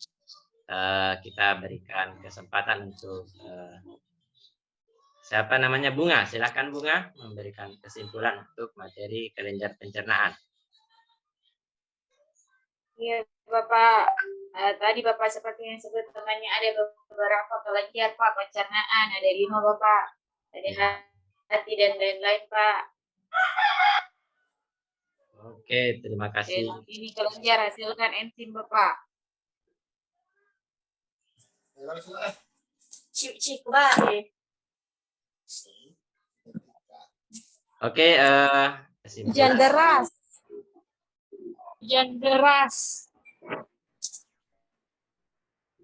Kita berikan kesempatan untuk siapa namanya Bunga. Silakan Bunga memberikan kesimpulan untuk materi kelenjar pencernaan. Iya, Bapak. Tadi Bapak seperti yang sebut temannya ada beberapa kelenjar Pak pencernaan, ada 5 Bapak. Ada hati dan lain-lain Pak. Oke, terima kasih. Dan ini kelenjar hasilkan enzim Bapak. Cik ba. Oke, Hujan kesimpulan. deras. Hujan deras.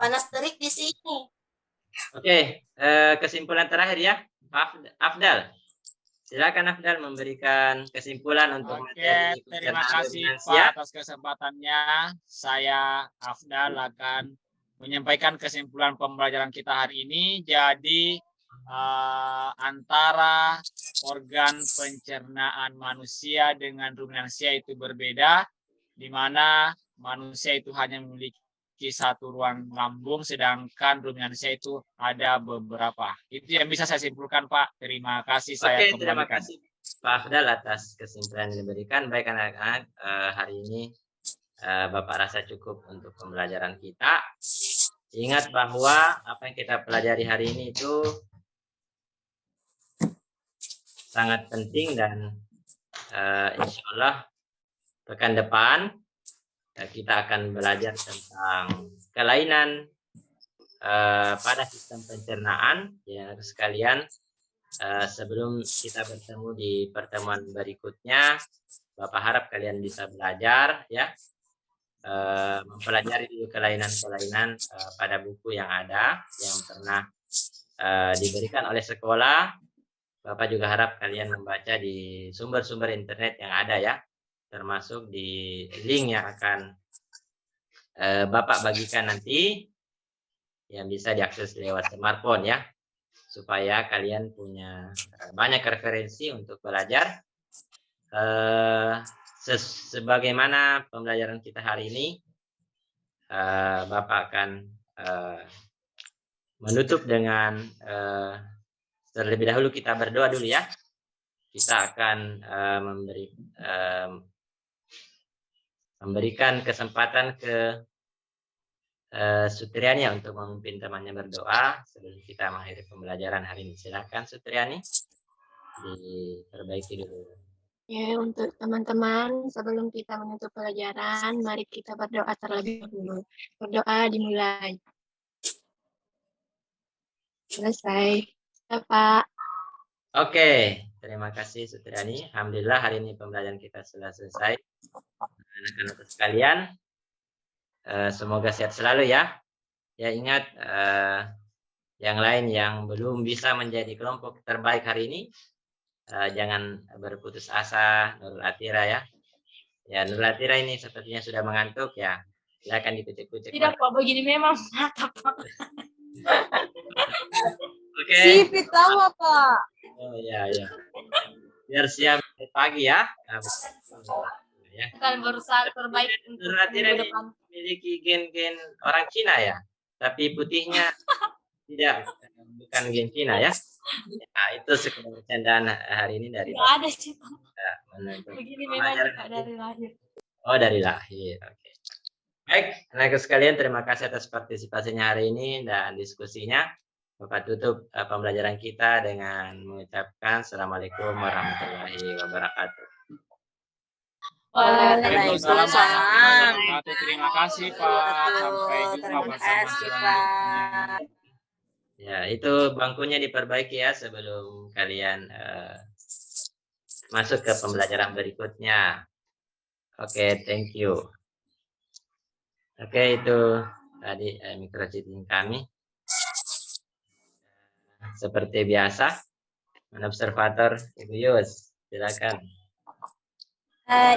Panas terik di sini. Oke, kesimpulan terakhir ya, Afdal. Silakan Afdal memberikan kesimpulan untuk Oke, materi terima pencernaan kasih ruminansia. Pak atas kesempatannya. Saya Afdal akan menyampaikan kesimpulan pembelajaran kita hari ini. Jadi antara organ pencernaan manusia dengan ruminansia itu berbeda, di mana manusia itu hanya memiliki satu ruang lambung, sedangkan ruminansia itu ada beberapa. Itu yang bisa saya simpulkan, Pak. Terima kasih. Saya Oke, terima kembalikan. kasih Pak Afdal atas kesimpulan yang diberikan. Baik anak-anak, hari ini Bapak rasa cukup untuk pembelajaran kita. Ingat bahwa apa yang kita pelajari hari ini itu sangat penting dan insya Allah pekan depan kita akan belajar tentang kelainan pada sistem pencernaan. Ya, sekalian, sebelum kita bertemu di pertemuan berikutnya, Bapak harap kalian bisa belajar ya, mempelajari dulu kelainan-kelainan pada buku yang ada, yang pernah diberikan oleh sekolah. Bapak juga harap kalian membaca di sumber-sumber internet yang ada ya, termasuk di link yang akan Bapak bagikan nanti, yang bisa diakses lewat smartphone ya, supaya kalian punya banyak referensi untuk belajar. Sebagaimana pembelajaran kita hari ini, Bapak akan menutup dengan terlebih dahulu kita berdoa dulu ya. Kita akan memberikan kesempatan ke Sutriani untuk memimpin temannya berdoa sebelum kita mengakhiri pembelajaran hari ini. Silakan Sutriani, diperbaiki dulu. Ya, untuk teman-teman, sebelum kita menutup pelajaran, mari kita berdoa terlebih dahulu. Berdoa dimulai. Selesai. Ya, Pak. Oke, terima kasih Sutriani. Alhamdulillah hari ini pembelajaran kita sudah selesai. Anak-anak sekalian, semoga sehat selalu ya. Ya, ingat yang lain yang belum bisa menjadi kelompok terbaik hari ini, jangan berputus asa. Nurul Atira ya. Ya, Nurul Atira ini sepertinya sudah mengantuk ya. Silakan dikucek-kucek. Tidak Pak, begini memang mata Pak. Oke. Sipit tahu Pak. Oh ya ya. Biar siap pagi ya. Ya. Akan berusaha terbaik untuk Nurul Atira minggu ini depan. memiliki gen-gen orang Cina ya, tapi putihnya tidak, bukan gen Cina ya. Nah, itu sekedar bercandaan hari ini dari Tidak ada sih Pak. menuntut Begini memang pelajaran. Pak dari lahir. Oh, dari lahir. Oke. Baik, anak sekalian, terima kasih atas partisipasinya hari ini dan diskusinya. Bapak tutup pembelajaran kita dengan mengucapkan Assalamualaikum warahmatullahi wabarakatuh. Waalaikumsalam Waalaikumsalam. warahmatullahi wabarakatuh. Terima kasih Pak. Sampai jumpa Terima bersama kasih, selanjutnya. Pak. Ya, itu bangkunya diperbaiki ya sebelum kalian masuk ke pembelajaran berikutnya. Oke, thank you. Oke, itu tadi microchipping kami. Seperti biasa, observator Ibu Yus, silakan.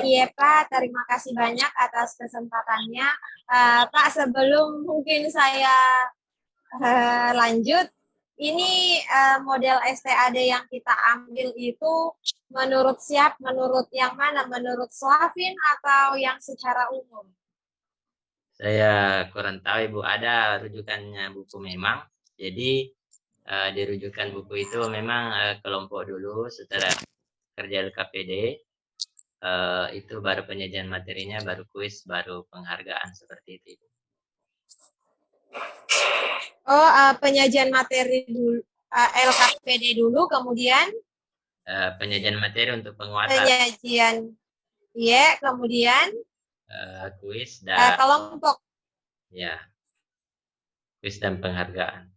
Iya Pak, terima kasih banyak atas kesempatannya. Pak, sebelum mungkin saya lanjut, ini model STAD yang kita ambil itu menurut menurut yang mana? Menurut Slavin atau yang secara umum? Saya kurang tahu Ibu, ada rujukannya buku memang. Jadi di rujukan buku itu memang kelompok dulu, setelah kerja LKPD, itu baru penyajian materinya, baru kuis, baru penghargaan seperti itu. Ibu. Oh, penyajian materi dulu, LKPD dulu, kemudian Penyajian materi untuk penguasa, penyajian, kemudian kuis dan kelompok. ya, kuis dan penghargaan.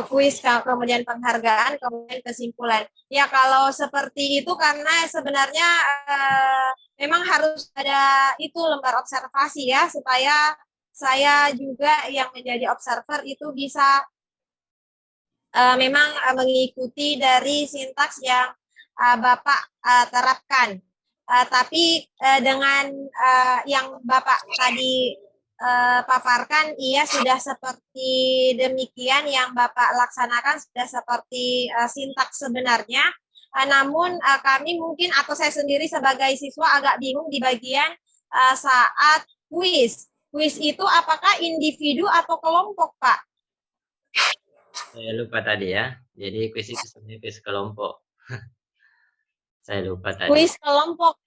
Kuis, kemudian penghargaan, kemudian kesimpulan. Ya, kalau seperti itu karena sebenarnya memang harus ada itu lembar observasi ya, supaya saya juga yang menjadi observer itu bisa memang mengikuti dari sintaks yang Bapak terapkan. Tapi dengan yang Bapak tadi paparkan, iya sudah seperti demikian yang Bapak laksanakan, sudah seperti sintaks sebenarnya. Namun kami mungkin atau saya sendiri sebagai siswa agak bingung di bagian saat kuis. Kuis itu apakah individu atau kelompok, Pak? Saya lupa tadi ya. Jadi kuis itu sebenarnya kuis kelompok. Saya lupa tadi. Kuis kelompok.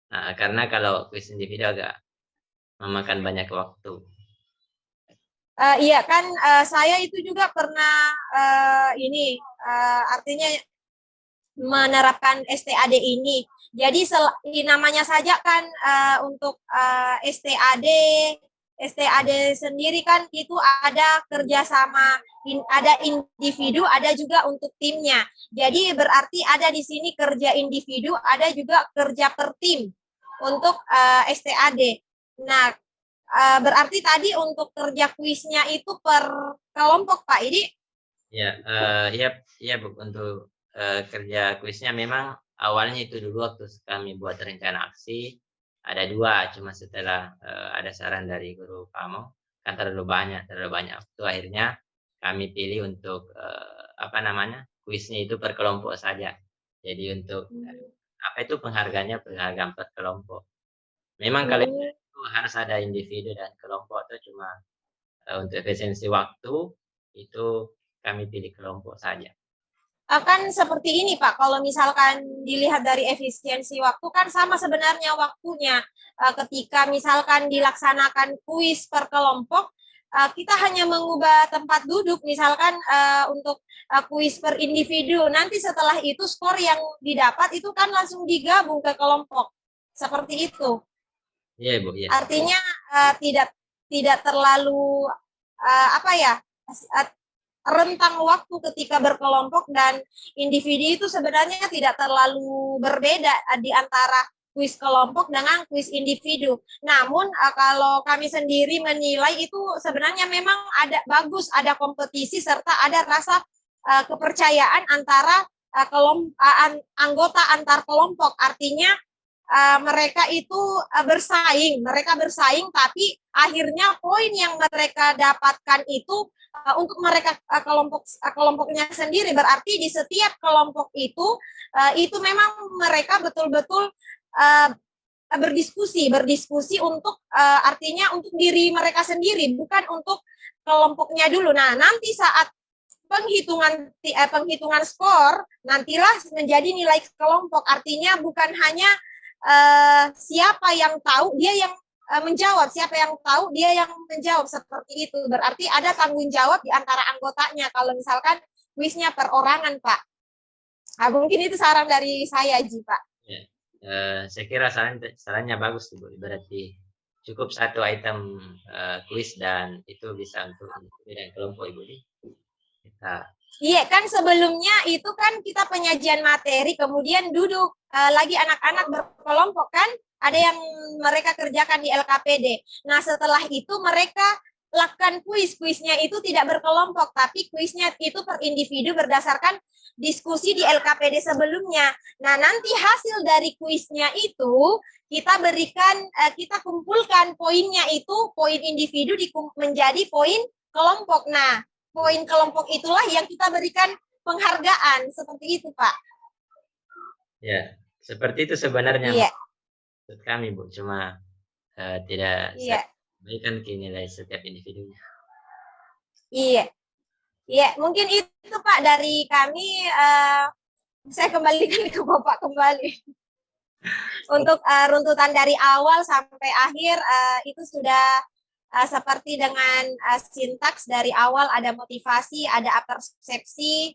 Nah, karena kalau kuis individu agak memakan banyak waktu. Iya kan, saya itu juga pernah artinya menerapkan STAD ini. Jadi namanya saja kan untuk STAD sendiri kan itu ada kerjasama, ada individu, ada juga untuk timnya. Jadi berarti ada di sini kerja individu, ada juga kerja per tim untuk STAD. Nah, berarti tadi untuk kerja kuisnya itu per kelompok, Pak. Ini? Iya, Bu. Untuk kerja kuisnya memang awalnya itu dulu waktu kami buat rencana aksi ada 2, cuma setelah ada saran dari guru Pamo kan terlalu banyak waktu, akhirnya kami pilih untuk kuisnya itu per kelompok saja. Jadi untuk penghargaan per kelompok. Memang kalau itu harus ada individu dan kelompok, itu cuma untuk efisiensi waktu itu kami pilih kelompok saja. Akan seperti ini Pak, kalau misalkan dilihat dari efisiensi waktu kan sama sebenarnya waktunya. Ketika misalkan dilaksanakan kuis per kelompok, kita hanya mengubah tempat duduk misalkan untuk kuis per individu. Nanti setelah itu skor yang didapat itu kan langsung digabung ke kelompok. Seperti itu. Iya, Bu. Iya. Artinya tidak terlalu rentang waktu ketika berkelompok dan individu itu sebenarnya tidak terlalu berbeda di antara kuis kelompok dengan kuis individu. Namun kalau kami sendiri menilai itu sebenarnya memang bagus, ada kompetisi serta ada rasa kepercayaan antara anggota antar kelompok. Artinya mereka itu bersaing, tapi akhirnya poin yang mereka dapatkan itu untuk mereka kelompoknya sendiri. Berarti di setiap kelompok itu memang mereka betul-betul berdiskusi untuk artinya untuk diri mereka sendiri, bukan untuk kelompoknya dulu. Nah, nanti saat penghitungan skor nantilah menjadi nilai kelompok. Artinya bukan hanya siapa yang tahu dia yang menjawab, siapa yang tahu dia yang menjawab, seperti itu. Berarti ada tanggung jawab di antara anggotanya kalau misalkan kuisnya perorangan, Pak. Mungkin itu saran dari saya, Ji, Pak. Ya. Saya kira sarannya bagus, Ibu. Berarti cukup 1 item kuis dan itu bisa untuk individu dan kelompok, Ibu. Iya kan, sebelumnya itu kan kita penyajian materi, kemudian duduk lagi anak-anak berkelompok kan, ada yang mereka kerjakan di LKPD. Nah, setelah itu mereka lakukan kuisnya itu tidak berkelompok, tapi kuisnya itu per individu berdasarkan diskusi di LKPD sebelumnya. Nah, nanti hasil dari kuisnya itu kita berikan, kita kumpulkan poinnya itu, poin individu menjadi poin kelompok. Nah, poin kelompok itulah yang kita berikan penghargaan seperti itu, Pak. Ya, seperti itu sebenarnya Iya, maksud kami, Bu. Cuma tidak iya, saya berikan ke nilai setiap individunya. iya. Iya, mungkin itu Pak dari kami. Saya kembalikan ke Bapak kembali. Untuk runtutan dari awal sampai akhir itu sudah seperti dengan sintaks dari awal ada motivasi, ada persepsi,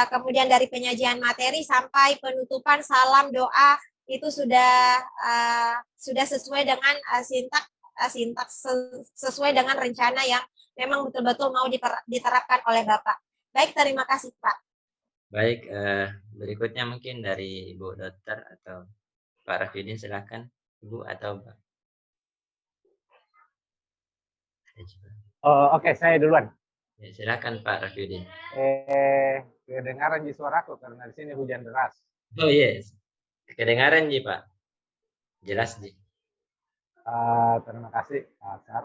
kemudian dari penyajian materi sampai penutupan salam doa itu sudah sesuai dengan sintaks sesuai dengan rencana yang memang betul-betul mau diterapkan oleh Bapak. Baik, terima kasih Pak. Baik, berikutnya mungkin dari Ibu Dokter atau Pak Rafidin, silakan Ibu atau Pak. Oke, saya duluan. Ya, silakan Pak Rafidin. Kedengaran di suaraku karena di sini hujan deras. Oh yes, kedengaran Ji Pak, jelas Ji. Terima kasih Pak Asar.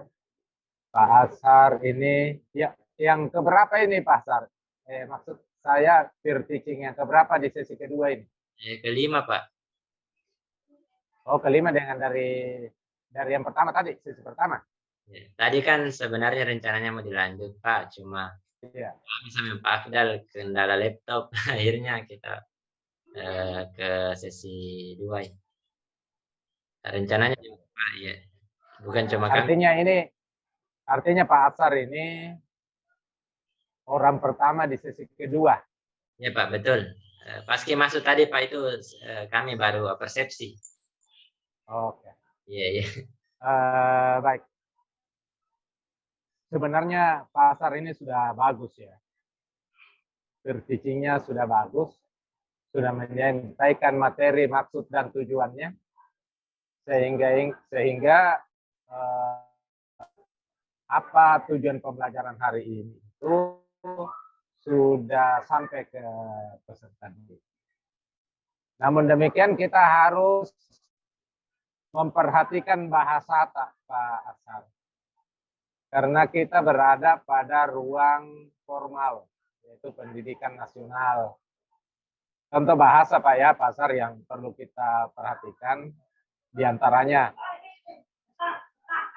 Pak Asar ini ya yang keberapa ini Pak Asar? Maksud saya peer teaching yang keberapa di sesi kedua ini? Kelima Pak. Oh, kelima dengan dari yang pertama tadi, sesi pertama. Ya, tadi kan sebenarnya rencananya mau dilanjut Pak, cuma Iya. bisa mempakdal kendala laptop, akhirnya kita ke sesi 2. Rencananya juga Pak, ya. Bukan cuma kami. Artinya Pak Asar ini orang pertama di sesi kedua. Ya Pak, betul. Paski masuk tadi Pak itu kami baru persepsi. Oke. Iya, iya. Baik. Sebenarnya Pak Asar ini sudah bagus ya. Peer teaching-nya sudah bagus. Sudah menyampaikan materi, maksud dan tujuannya. Sehingga apa tujuan pembelajaran hari ini itu sudah sampai ke peserta didik. Namun demikian kita harus memperhatikan bahasa Pak Asar. Karena kita berada pada ruang formal, yaitu pendidikan nasional. Contoh bahasa Pak ya, Pak Asar yang perlu kita perhatikan diantaranya.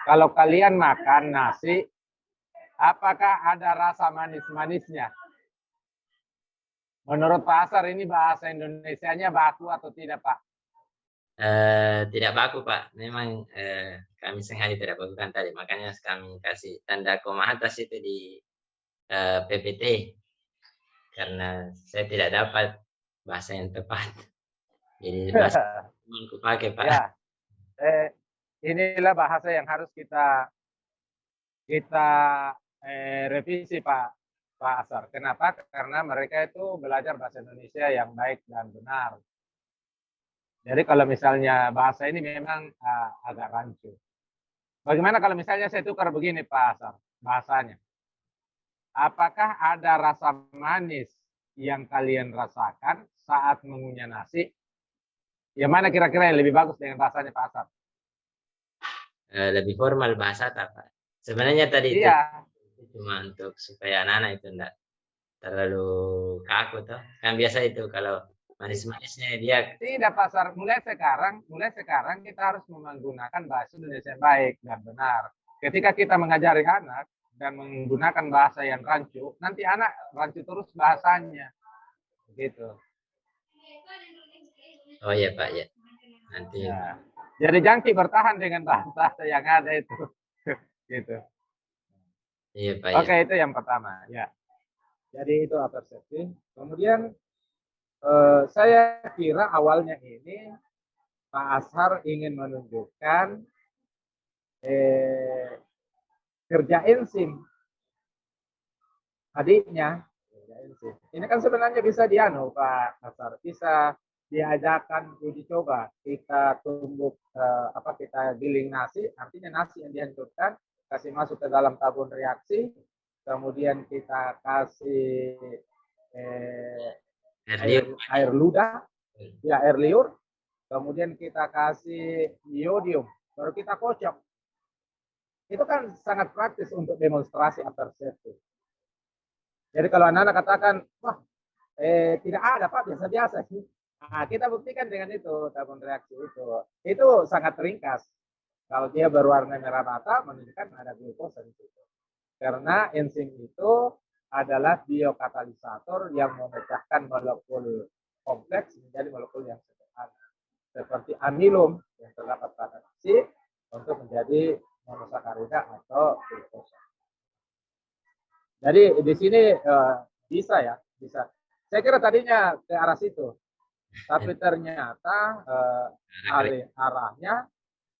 Kalau kalian makan nasi, apakah ada rasa manis-manisnya? Menurut Pak Asar ini bahasa Indonesianya baku atau tidak Pak? Tidak baku Pak, memang kami sengaja tidak bakukan tadi, makanya kami kasih tanda koma atas itu di PPT, karena saya tidak dapat bahasa yang tepat, jadi bahasa yang aku pakai Pak. Ya, inilah bahasa yang harus kita revisi Pak Asar. Kenapa? Karena mereka itu belajar bahasa Indonesia yang baik dan benar. Jadi kalau misalnya bahasa ini memang agak rancu. Bagaimana kalau misalnya saya tukar begini Pak Asar, bahasanya? Apakah ada rasa manis yang kalian rasakan saat mengunyah nasi? Yang mana kira-kira yang lebih bagus dengan bahasanya Pak Asar? Lebih formal bahasa Pak. Sebenarnya tadi iya. itu cuma untuk supaya anak-anak itu enggak terlalu kaku toh. Kan biasa itu kalau manis-manisnya dia tidak Pak Asar. Mulai sekarang kita harus menggunakan bahasa Indonesia yang baik dan benar. Ketika kita mengajari anak dan menggunakan bahasa yang rancu, nanti anak rancu terus bahasanya. Begitu. Oh iya Pak ya. Nanti. Ya. Jadi jangki bertahan dengan bahasa yang ada itu. Gitu. Iya Pak. Oke, itu yang pertama. Ya. Jadi itu persepsi. Kemudian saya kira awalnya ini Pak Ashar ingin menunjukkan kerja enzim adiknya. Ini kan sebenarnya bisa Pak Ashar, bisa diajarkan uji coba. Kita tumbuk kita giling nasi, artinya nasi yang dihancurkan kasih masuk ke dalam tabung reaksi, kemudian kita kasih air ludah, ya air liur, kemudian kita kasih iodium, baru kita kocok. Itu kan sangat praktis untuk demonstrasi after-safety. Jadi kalau anak-anak katakan, wah, tidak ada Pak, biasa-biasa sih. Nah, kita buktikan dengan itu, tabung reaksi itu sangat ringkas. Kalau dia berwarna merah bata, menunjukkan ada glukosa di situ. Karena enzim itu adalah biokatalisator yang memecahkan molekul kompleks menjadi molekul yang sederhana. Seperti amilum yang terdapat pada nasi untuk menjadi monosakarida atau glukosa. Jadi di sini bisa ya, bisa. Saya kira tadinya ke arah situ, tapi ternyata arahnya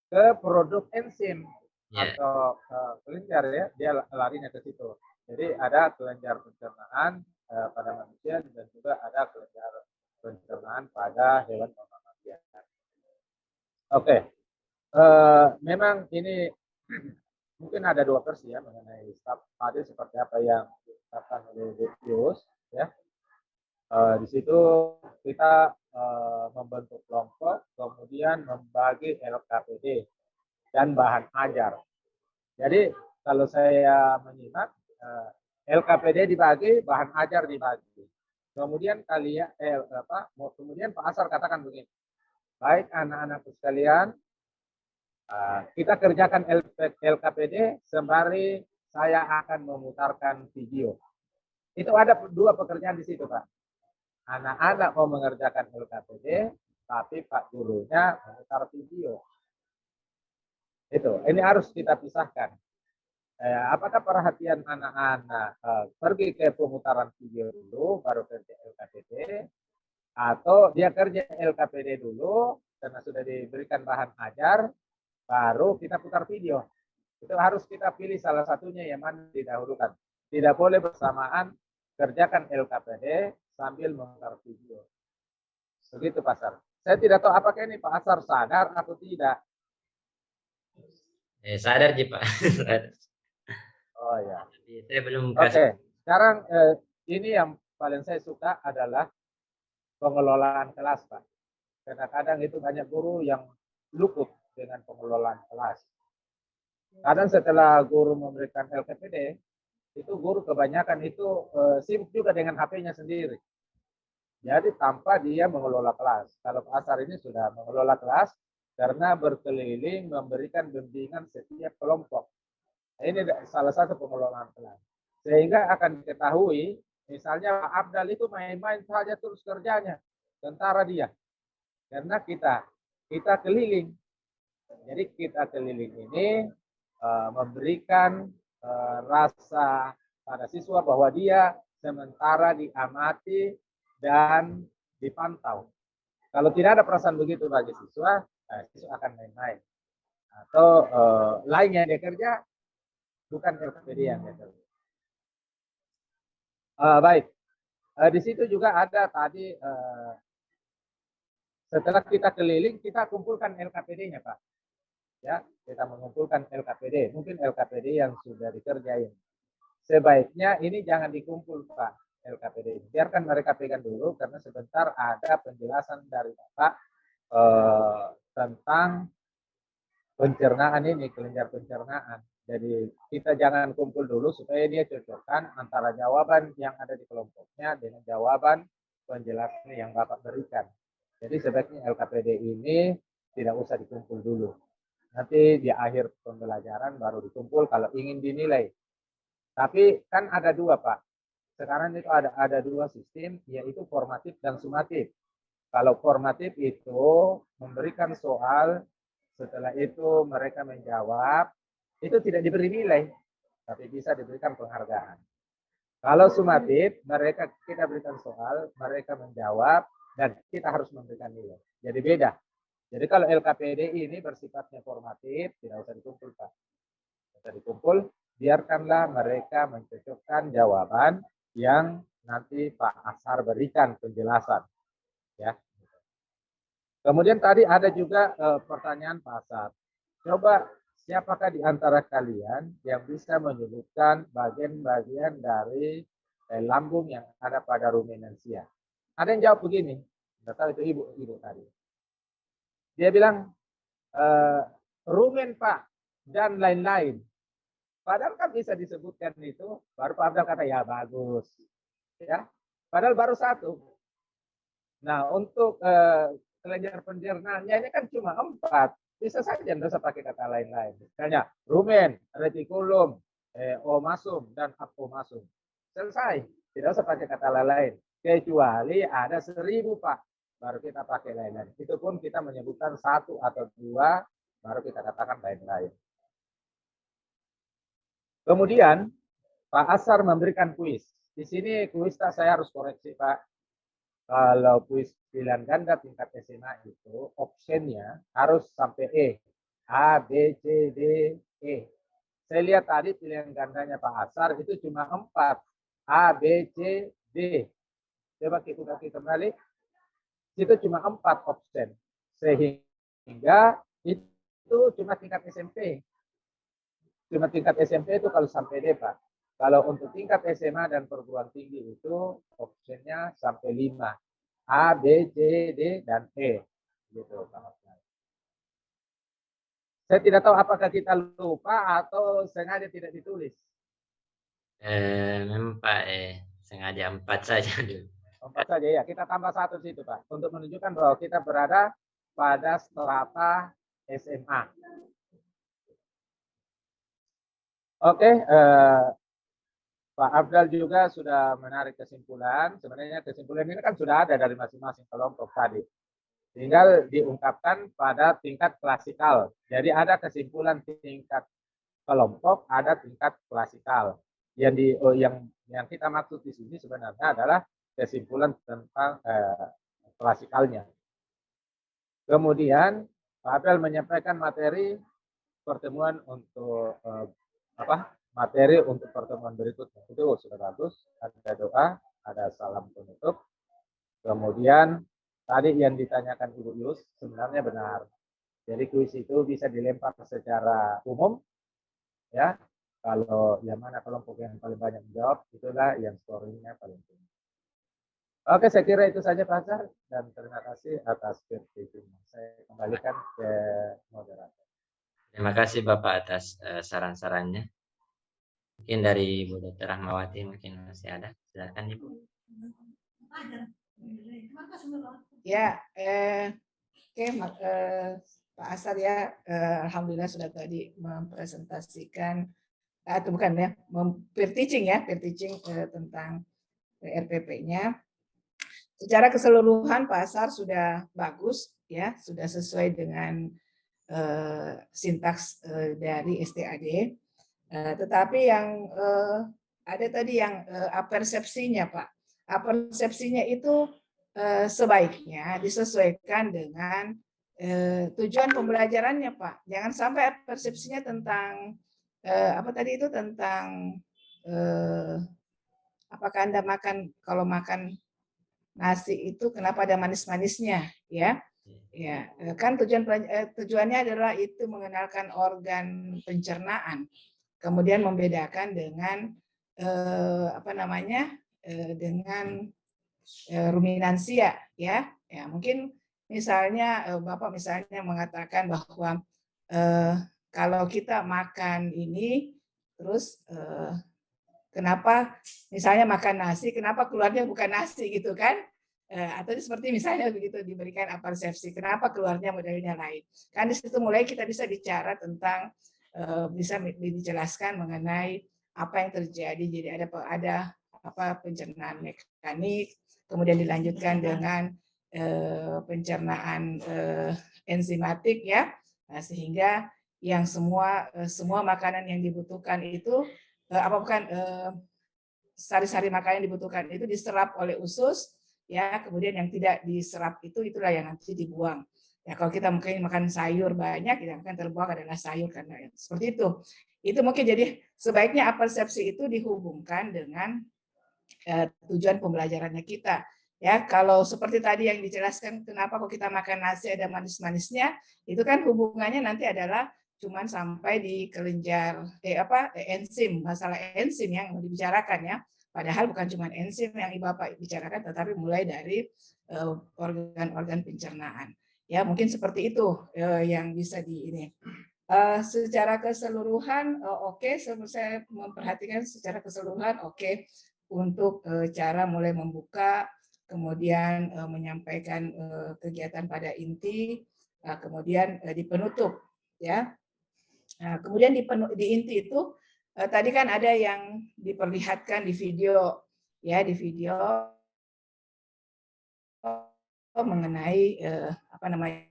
ke produk enzim atau kelenjar ya, dia larinya ke situ. Jadi ada kelenjar pencernaan pada manusia dan juga ada kelenjar pencernaan pada hewan mammalia. Oke, memang ini mungkin ada dua versi ya mengenai staf tadi seperti apa yang dikatakan oleh Devius ya. Di situ kita membentuk kelompok, kemudian membagi LKPD dan bahan ajar. Jadi kalau saya menyimak, LKPD dibagi, bahan ajar dibagi. Kemudian kemudian Pak Asar katakan begini, baik anak-anakku sekalian, kita kerjakan LKPD sembari saya akan memutarkan video. Itu ada dua pekerjaan di situ, Pak. Anak-anak mau mengerjakan LKPD, tapi Pak gurunya memutar video. Itu, ini harus kita pisahkan. Apakah perhatian anak-anak pergi ke pemutaran video dulu, baru kerja LKPD, atau dia kerja LKPD dulu, karena sudah diberikan bahan ajar, baru kita putar video. Itu harus kita pilih salah satunya yang mana didahulukan. Tidak boleh bersamaan kerjakan LKPD sambil memutar video. Begitu Pak Asar. Saya tidak tahu apakah ini Pak Asar sadar atau tidak. Sadar sih Pak. Oh ya. Saya belum Oke. Sekarang ini yang paling saya suka adalah pengelolaan kelas Pak. Karena kadang itu banyak guru yang luput dengan pengelolaan kelas. Kadang setelah guru memberikan LKPD, itu guru kebanyakan itu sibuk juga dengan HP-nya sendiri. Jadi tanpa dia mengelola kelas. Kalau Pak Asar ini sudah mengelola kelas karena berkeliling memberikan bimbingan setiap kelompok. Ini salah satu pengelolaan kelas. Sehingga akan diketahui, misalnya Pak Abdal itu main-main saja terus kerjanya, tentara dia. Karena kita keliling. Jadi kita keliling ini memberikan rasa pada siswa bahwa dia sementara diamati dan dipantau. Kalau tidak ada perasaan begitu bagi siswa, siswa akan main-main. Atau lainnya dia kerja, bukan LKPD yang dia kerja. Baik, di situ juga ada tadi, setelah kita keliling, kita kumpulkan LKPD-nya Pak. Ya, kita mengumpulkan LKPD, mungkin LKPD yang sudah dikerjain. Sebaiknya ini jangan dikumpul Pak, LKPD ini. Biarkan mereka pegang dulu, karena sebentar ada penjelasan dari Bapak tentang pencernaan ini, kelenjar pencernaan. Jadi kita jangan kumpul dulu supaya dia cocokkan antara jawaban yang ada di kelompoknya dengan jawaban penjelasan yang Bapak berikan. Jadi sebaiknya LKPD ini tidak usah dikumpul dulu. Nanti di akhir pembelajaran baru dikumpul kalau ingin dinilai. Tapi kan ada dua Pak. Sekarang itu ada dua sistem, yaitu formatif dan sumatif. Kalau formatif itu memberikan soal, setelah itu mereka menjawab, itu tidak diberi nilai, tapi bisa diberikan penghargaan. Kalau sumatif, kita berikan soal, mereka menjawab, dan kita harus memberikan nilai. Jadi beda. Jadi kalau LKPD ini bersifatnya formatif, tidak usah dikumpul Pak. Tidak usah dikumpul, biarkanlah mereka mencocokkan jawaban yang nanti Pak Asar berikan penjelasan. Ya. Kemudian tadi ada juga pertanyaan Pak Asar. Coba siapakah di antara kalian yang bisa menyebutkan bagian-bagian dari lambung yang ada pada ruminansia? Ada yang jawab begini, nggak tahu itu ibu tadi. Dia bilang rumen Pak dan lain-lain. Padahal kan bisa disebutkan itu, baru Pak Abdal kata ya bagus. Ya, padahal baru satu. Nah, untuk kelenjar pencernaannya ini kan cuma 4. Bisa saja tidak usah pakai kata lain-lain. Misalnya rumen, retikulum, omasum, dan apomasum. Selesai. Tidak usah pakai kata lain-lain. Kecuali ada 1000, Pak. Baru kita pakai lain-lain. Itu pun kita menyebutkan 1 atau 2, baru kita katakan lain-lain. Kemudian Pak Asar memberikan kuis. Di sini kuis saya harus koreksi, Pak. Kalau kuis pilihan ganda tingkat SMA itu optionnya harus sampai E. A, B, C, D, E. Saya lihat tadi pilihan gandanya Pak Asar itu cuma 4. A, B, C, D. Coba kita kembali. Itu cuma 4 option. Sehingga itu cuma tingkat SMP. Cuma tingkat SMP itu kalau sampai D, Pak. Kalau untuk tingkat SMA dan perguruan tinggi itu optionnya sampai 5. A, B, C, D, dan E. Gitu, Pak. Saya tidak tahu apakah kita lupa atau sengaja tidak ditulis. Memang Pak, sengaja 4 saja dulu. 4 saja ya, kita tambah 1 situ, Pak. Untuk menunjukkan bahwa kita berada pada strata SMA. Oke, Pak Abdal juga sudah menarik kesimpulan. Sebenarnya kesimpulan ini kan sudah ada dari masing-masing kelompok tadi. Tinggal diungkapkan pada tingkat klasikal. Jadi ada kesimpulan tingkat kelompok, ada tingkat klasikal. Yang kita maksud di sini sebenarnya adalah kesimpulan tentang klasikalnya. Kemudian Pak Abdal menyampaikan materi pertemuan untuk materi untuk pertemuan berikutnya. Itu sudah bagus. Ada doa, ada salam penutup. Kemudian tadi yang ditanyakan Ibu Yus sebenarnya benar. Jadi kuis itu bisa dilempar secara umum, ya. Kalau yang mana kelompok yang paling banyak menjawab, itulah yang scoringnya paling tinggi. Oke, saya kira itu saja Pak Azhar, dan terima kasih atas perhatiannya. Saya kembalikan ke moderator. Terima kasih Bapak atas saran-sarannya. Mungkin dari Ibu Dr. Rahmawati mungkin masih ada. Silakan Ibu. Ya, oke, Pak Asar ya, alhamdulillah sudah tadi mempresentasikan atau bukan ya, peer teaching tentang RPP-nya. Secara keseluruhan Pak Asar sudah bagus ya, sudah sesuai dengan sintaks dari STAD. Tetapi yang ada tadi yang apersepsinya Pak. Apersepsinya itu sebaiknya disesuaikan dengan tujuan pembelajarannya Pak. Jangan sampai persepsinya tentang tentang apakah Anda kalau makan nasi itu kenapa ada manis-manisnya ya. Ya, kan tujuannya adalah itu mengenalkan organ pencernaan. Kemudian membedakan dengan dengan ruminansia ya. Ya, mungkin misalnya Bapak misalnya mengatakan bahwa kalau kita makan ini terus kenapa misalnya makan nasi, kenapa keluarnya bukan nasi gitu kan? Atau seperti misalnya begitu diberikan apersepsi, kenapa keluarnya modelnya lain? Kan di situ mulai kita bisa bicara tentang bisa dijelaskan mengenai apa yang terjadi. Jadi ada pencernaan mekanik, kemudian dilanjutkan dengan pencernaan enzimatik ya, sehingga yang semua makanan yang dibutuhkan itu sari-sari makanan yang dibutuhkan itu diserap oleh usus ya, kemudian yang tidak diserap itulah yang nanti dibuang. Ya kalau kita mungkin makan sayur banyak, yang akan terbuang adalah sayur karena seperti itu. Itu mungkin jadi sebaiknya apersepsi itu dihubungkan dengan tujuan pembelajarannya kita. Ya, kalau seperti tadi yang dijelaskan kenapa kok kita makan nasi ada manis-manisnya, itu kan hubungannya nanti adalah cuman sampai di kelenjar enzim, masalah enzim yang mau dibicarakan ya. Padahal bukan cuma enzim yang Bapak bicarakan, tetapi mulai dari organ-organ pencernaan. Ya, mungkin seperti itu yang bisa Secara keseluruhan oke, saya memperhatikan secara keseluruhan oke untuk cara mulai membuka, kemudian menyampaikan kegiatan pada inti, kemudian di penutup ya. Nah, kemudian di inti itu tadi kan ada yang diperlihatkan di video ya, di video mengenai apa namanya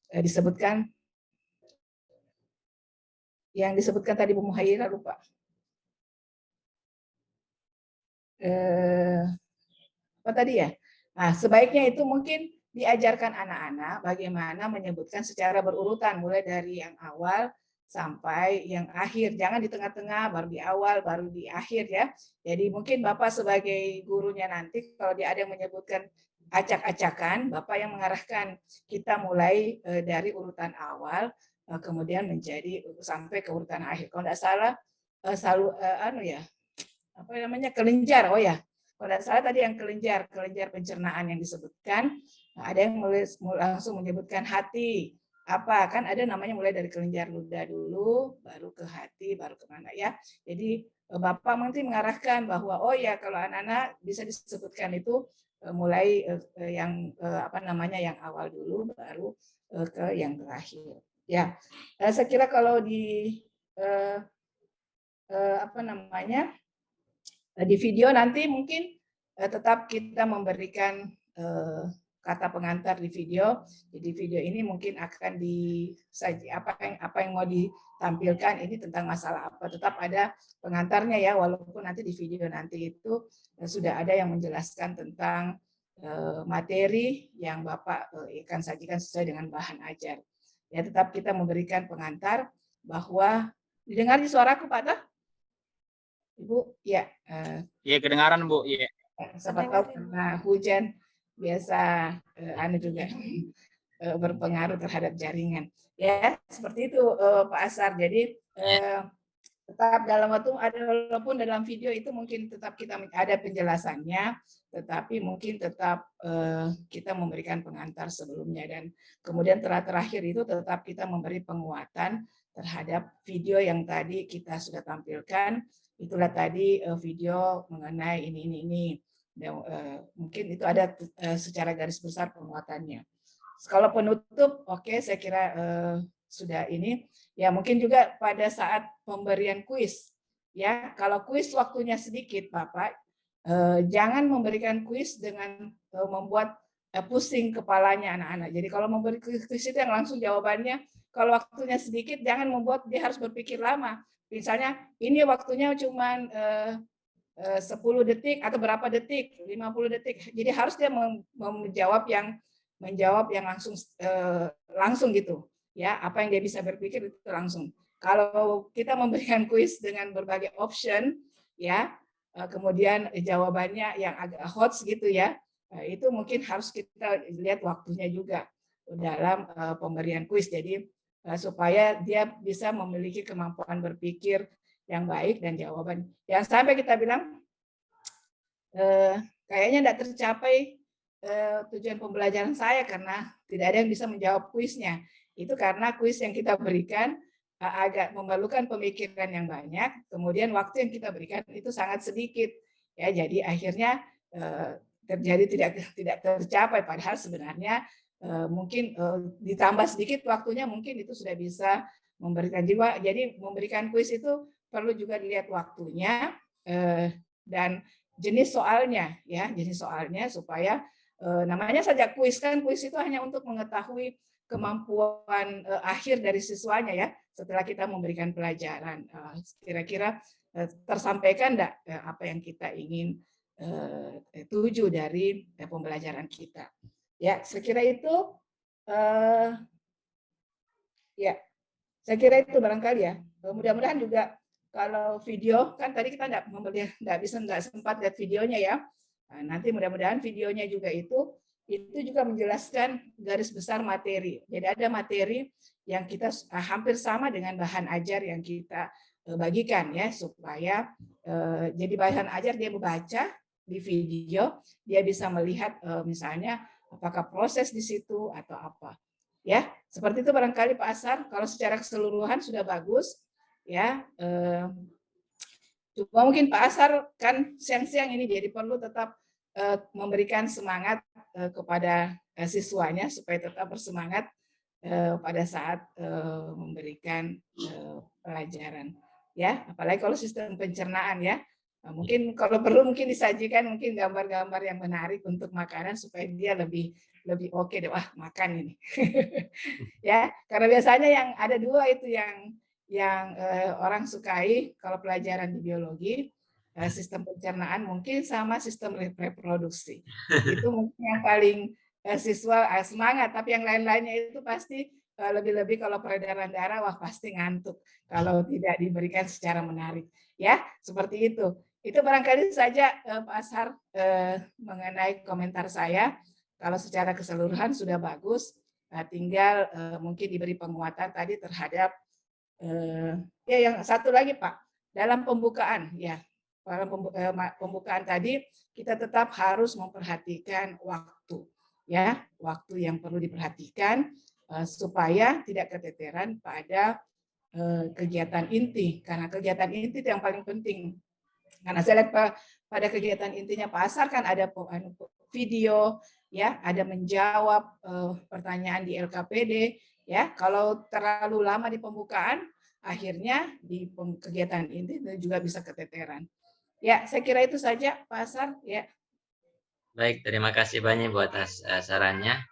disebutkan yang disebutkan tadi Bu Muhayyira, lupa. Apa tadi ya? Nah, sebaiknya itu mungkin diajarkan anak-anak bagaimana menyebutkan secara berurutan, mulai dari yang awal sampai yang akhir. Jangan di tengah-tengah, baru di awal, baru di akhir ya. Jadi mungkin Bapak sebagai gurunya nanti, kalau dia ada yang menyebutkan acak-acakan, Bapak yang mengarahkan kita mulai dari urutan awal, kemudian menjadi sampai ke urutan akhir. Kalau tidak salah, selalu apa namanya, kelenjar. Oh ya, kalau tidak salah tadi yang kelenjar pencernaan yang disebutkan. Ada yang langsung menyebutkan hati. Apa kan ada namanya mulai dari kelenjar ludah dulu, baru ke hati, baru kemana ya. Jadi Bapak nanti mengarahkan bahwa oh ya, kalau anak-anak bisa disebutkan itu mulai yang apa namanya, yang awal dulu, baru ke yang terakhir. Ya, saya kira kalau di apa namanya, di video nanti mungkin tetap kita memberikan kata pengantar di video. Jadi video ini mungkin akan disaji apa yang mau ditampilkan ini tentang masalah apa. Tetap ada pengantarnya ya, walaupun nanti di video nanti itu sudah ada yang menjelaskan tentang materi yang Bapak akan sajikan sesuai dengan bahan ajar. Ya, tetap kita memberikan pengantar bahwa didengar di suaraku Pak Tah? Ibu, ya. Iya, kedengaran Bu. Iya. Siapa tahu karena hujan biasa juga berpengaruh terhadap jaringan. Ya, seperti itu Pak Asar. Jadi tetap dalam waktu ada, walaupun dalam video itu mungkin tetap kita ada penjelasannya, tetapi mungkin tetap kita memberikan pengantar sebelumnya, dan kemudian terakhir itu tetap kita memberi penguatan terhadap video yang tadi kita sudah tampilkan. Itulah tadi video mengenai ini. Dan, mungkin itu ada secara garis besar penguatannya. Kalau penutup, oke, saya kira sudah ini. Ya, mungkin juga pada saat pemberian kuis. Ya, kalau kuis waktunya sedikit, Bapak, jangan memberikan kuis dengan membuat pusing kepalanya anak-anak. Jadi kalau memberi kuis itu yang langsung jawabannya, kalau waktunya sedikit, jangan membuat dia harus berpikir lama. Misalnya ini waktunya cuma 10 detik atau berapa detik, 50 detik. Jadi harus dia menjawab yang langsung gitu. Ya, apa yang dia bisa berpikir itu langsung. Kalau kita memberikan kuis dengan berbagai option, ya, kemudian jawabannya yang agak hot gitu ya, itu mungkin harus kita lihat waktunya juga dalam pemberian kuis. Jadi supaya dia bisa memiliki kemampuan berpikir yang baik dan jawaban. Yang sampai kita bilang kayaknya tidak tercapai tujuan pembelajaran saya karena tidak ada yang bisa menjawab kuisnya. Itu karena kuis yang kita berikan agak memerlukan pemikiran yang banyak, kemudian waktu yang kita berikan itu sangat sedikit. Ya, jadi akhirnya terjadi tidak tercapai, padahal sebenarnya mungkin ditambah sedikit waktunya, mungkin itu sudah bisa memberikan jiwa. Jadi memberikan kuis itu perlu juga dilihat waktunya dan jenis soalnya, ya, jenis soalnya, supaya namanya saja kuis, kan kuis itu hanya untuk mengetahui kemampuan akhir dari siswanya ya, setelah kita memberikan pelajaran. Kira-kira tersampaikan enggak apa yang kita ingin tuju dari pembelajaran kita. Ya, saya kira itu ya, saya kira itu barangkali ya. Mudah-mudahan juga kalau video, kan tadi kita nggak sempat lihat videonya ya. Nah, nanti mudah-mudahan videonya juga itu juga menjelaskan garis besar materi. Jadi ada materi yang kita hampir sama dengan bahan ajar yang kita bagikan ya, supaya jadi bahan ajar dia membaca di video, dia bisa melihat misalnya apakah proses di situ atau apa. Ya, seperti seperti itu barangkali Pak Asar. Kalau secara keseluruhan sudah bagus, ya. Cuma mungkin Pak Asar kan siang-siang ini jadi perlu tetap memberikan semangat kepada siswanya supaya tetap bersemangat pada saat memberikan pelajaran, ya. Apalagi kalau sistem pencernaan, ya. Mungkin kalau perlu mungkin disajikan mungkin gambar-gambar yang menarik untuk makanan supaya dia lebih oke deh, wah makan ini. Ya, karena biasanya yang ada dua itu yang orang sukai kalau pelajaran di biologi, sistem pencernaan mungkin sama sistem reproduksi. Itu mungkin yang paling siswa semangat, tapi yang lain-lainnya itu pasti lebih-lebih kalau peredaran darah, wah pasti ngantuk kalau tidak diberikan secara menarik. Ya, seperti itu. Itu barangkali saja Pak Asar mengenai komentar saya. Kalau secara keseluruhan sudah bagus, tinggal mungkin diberi penguatan tadi terhadap ya yang satu lagi Pak, dalam pembukaan, ya dalam pembukaan tadi kita tetap harus memperhatikan waktu, ya waktu yang perlu diperhatikan supaya tidak keteteran pada kegiatan inti, karena kegiatan inti itu yang paling penting. Karena saya lihat pada kegiatan intinya Pak Asar kan ada video, ya, ada menjawab pertanyaan di LKPD, ya. Kalau terlalu lama di pembukaan, akhirnya di kegiatan inti itu juga bisa keteteran. Ya, saya kira itu saja Pak Asar, ya. Baik, terima kasih banyak buat atas sarannya.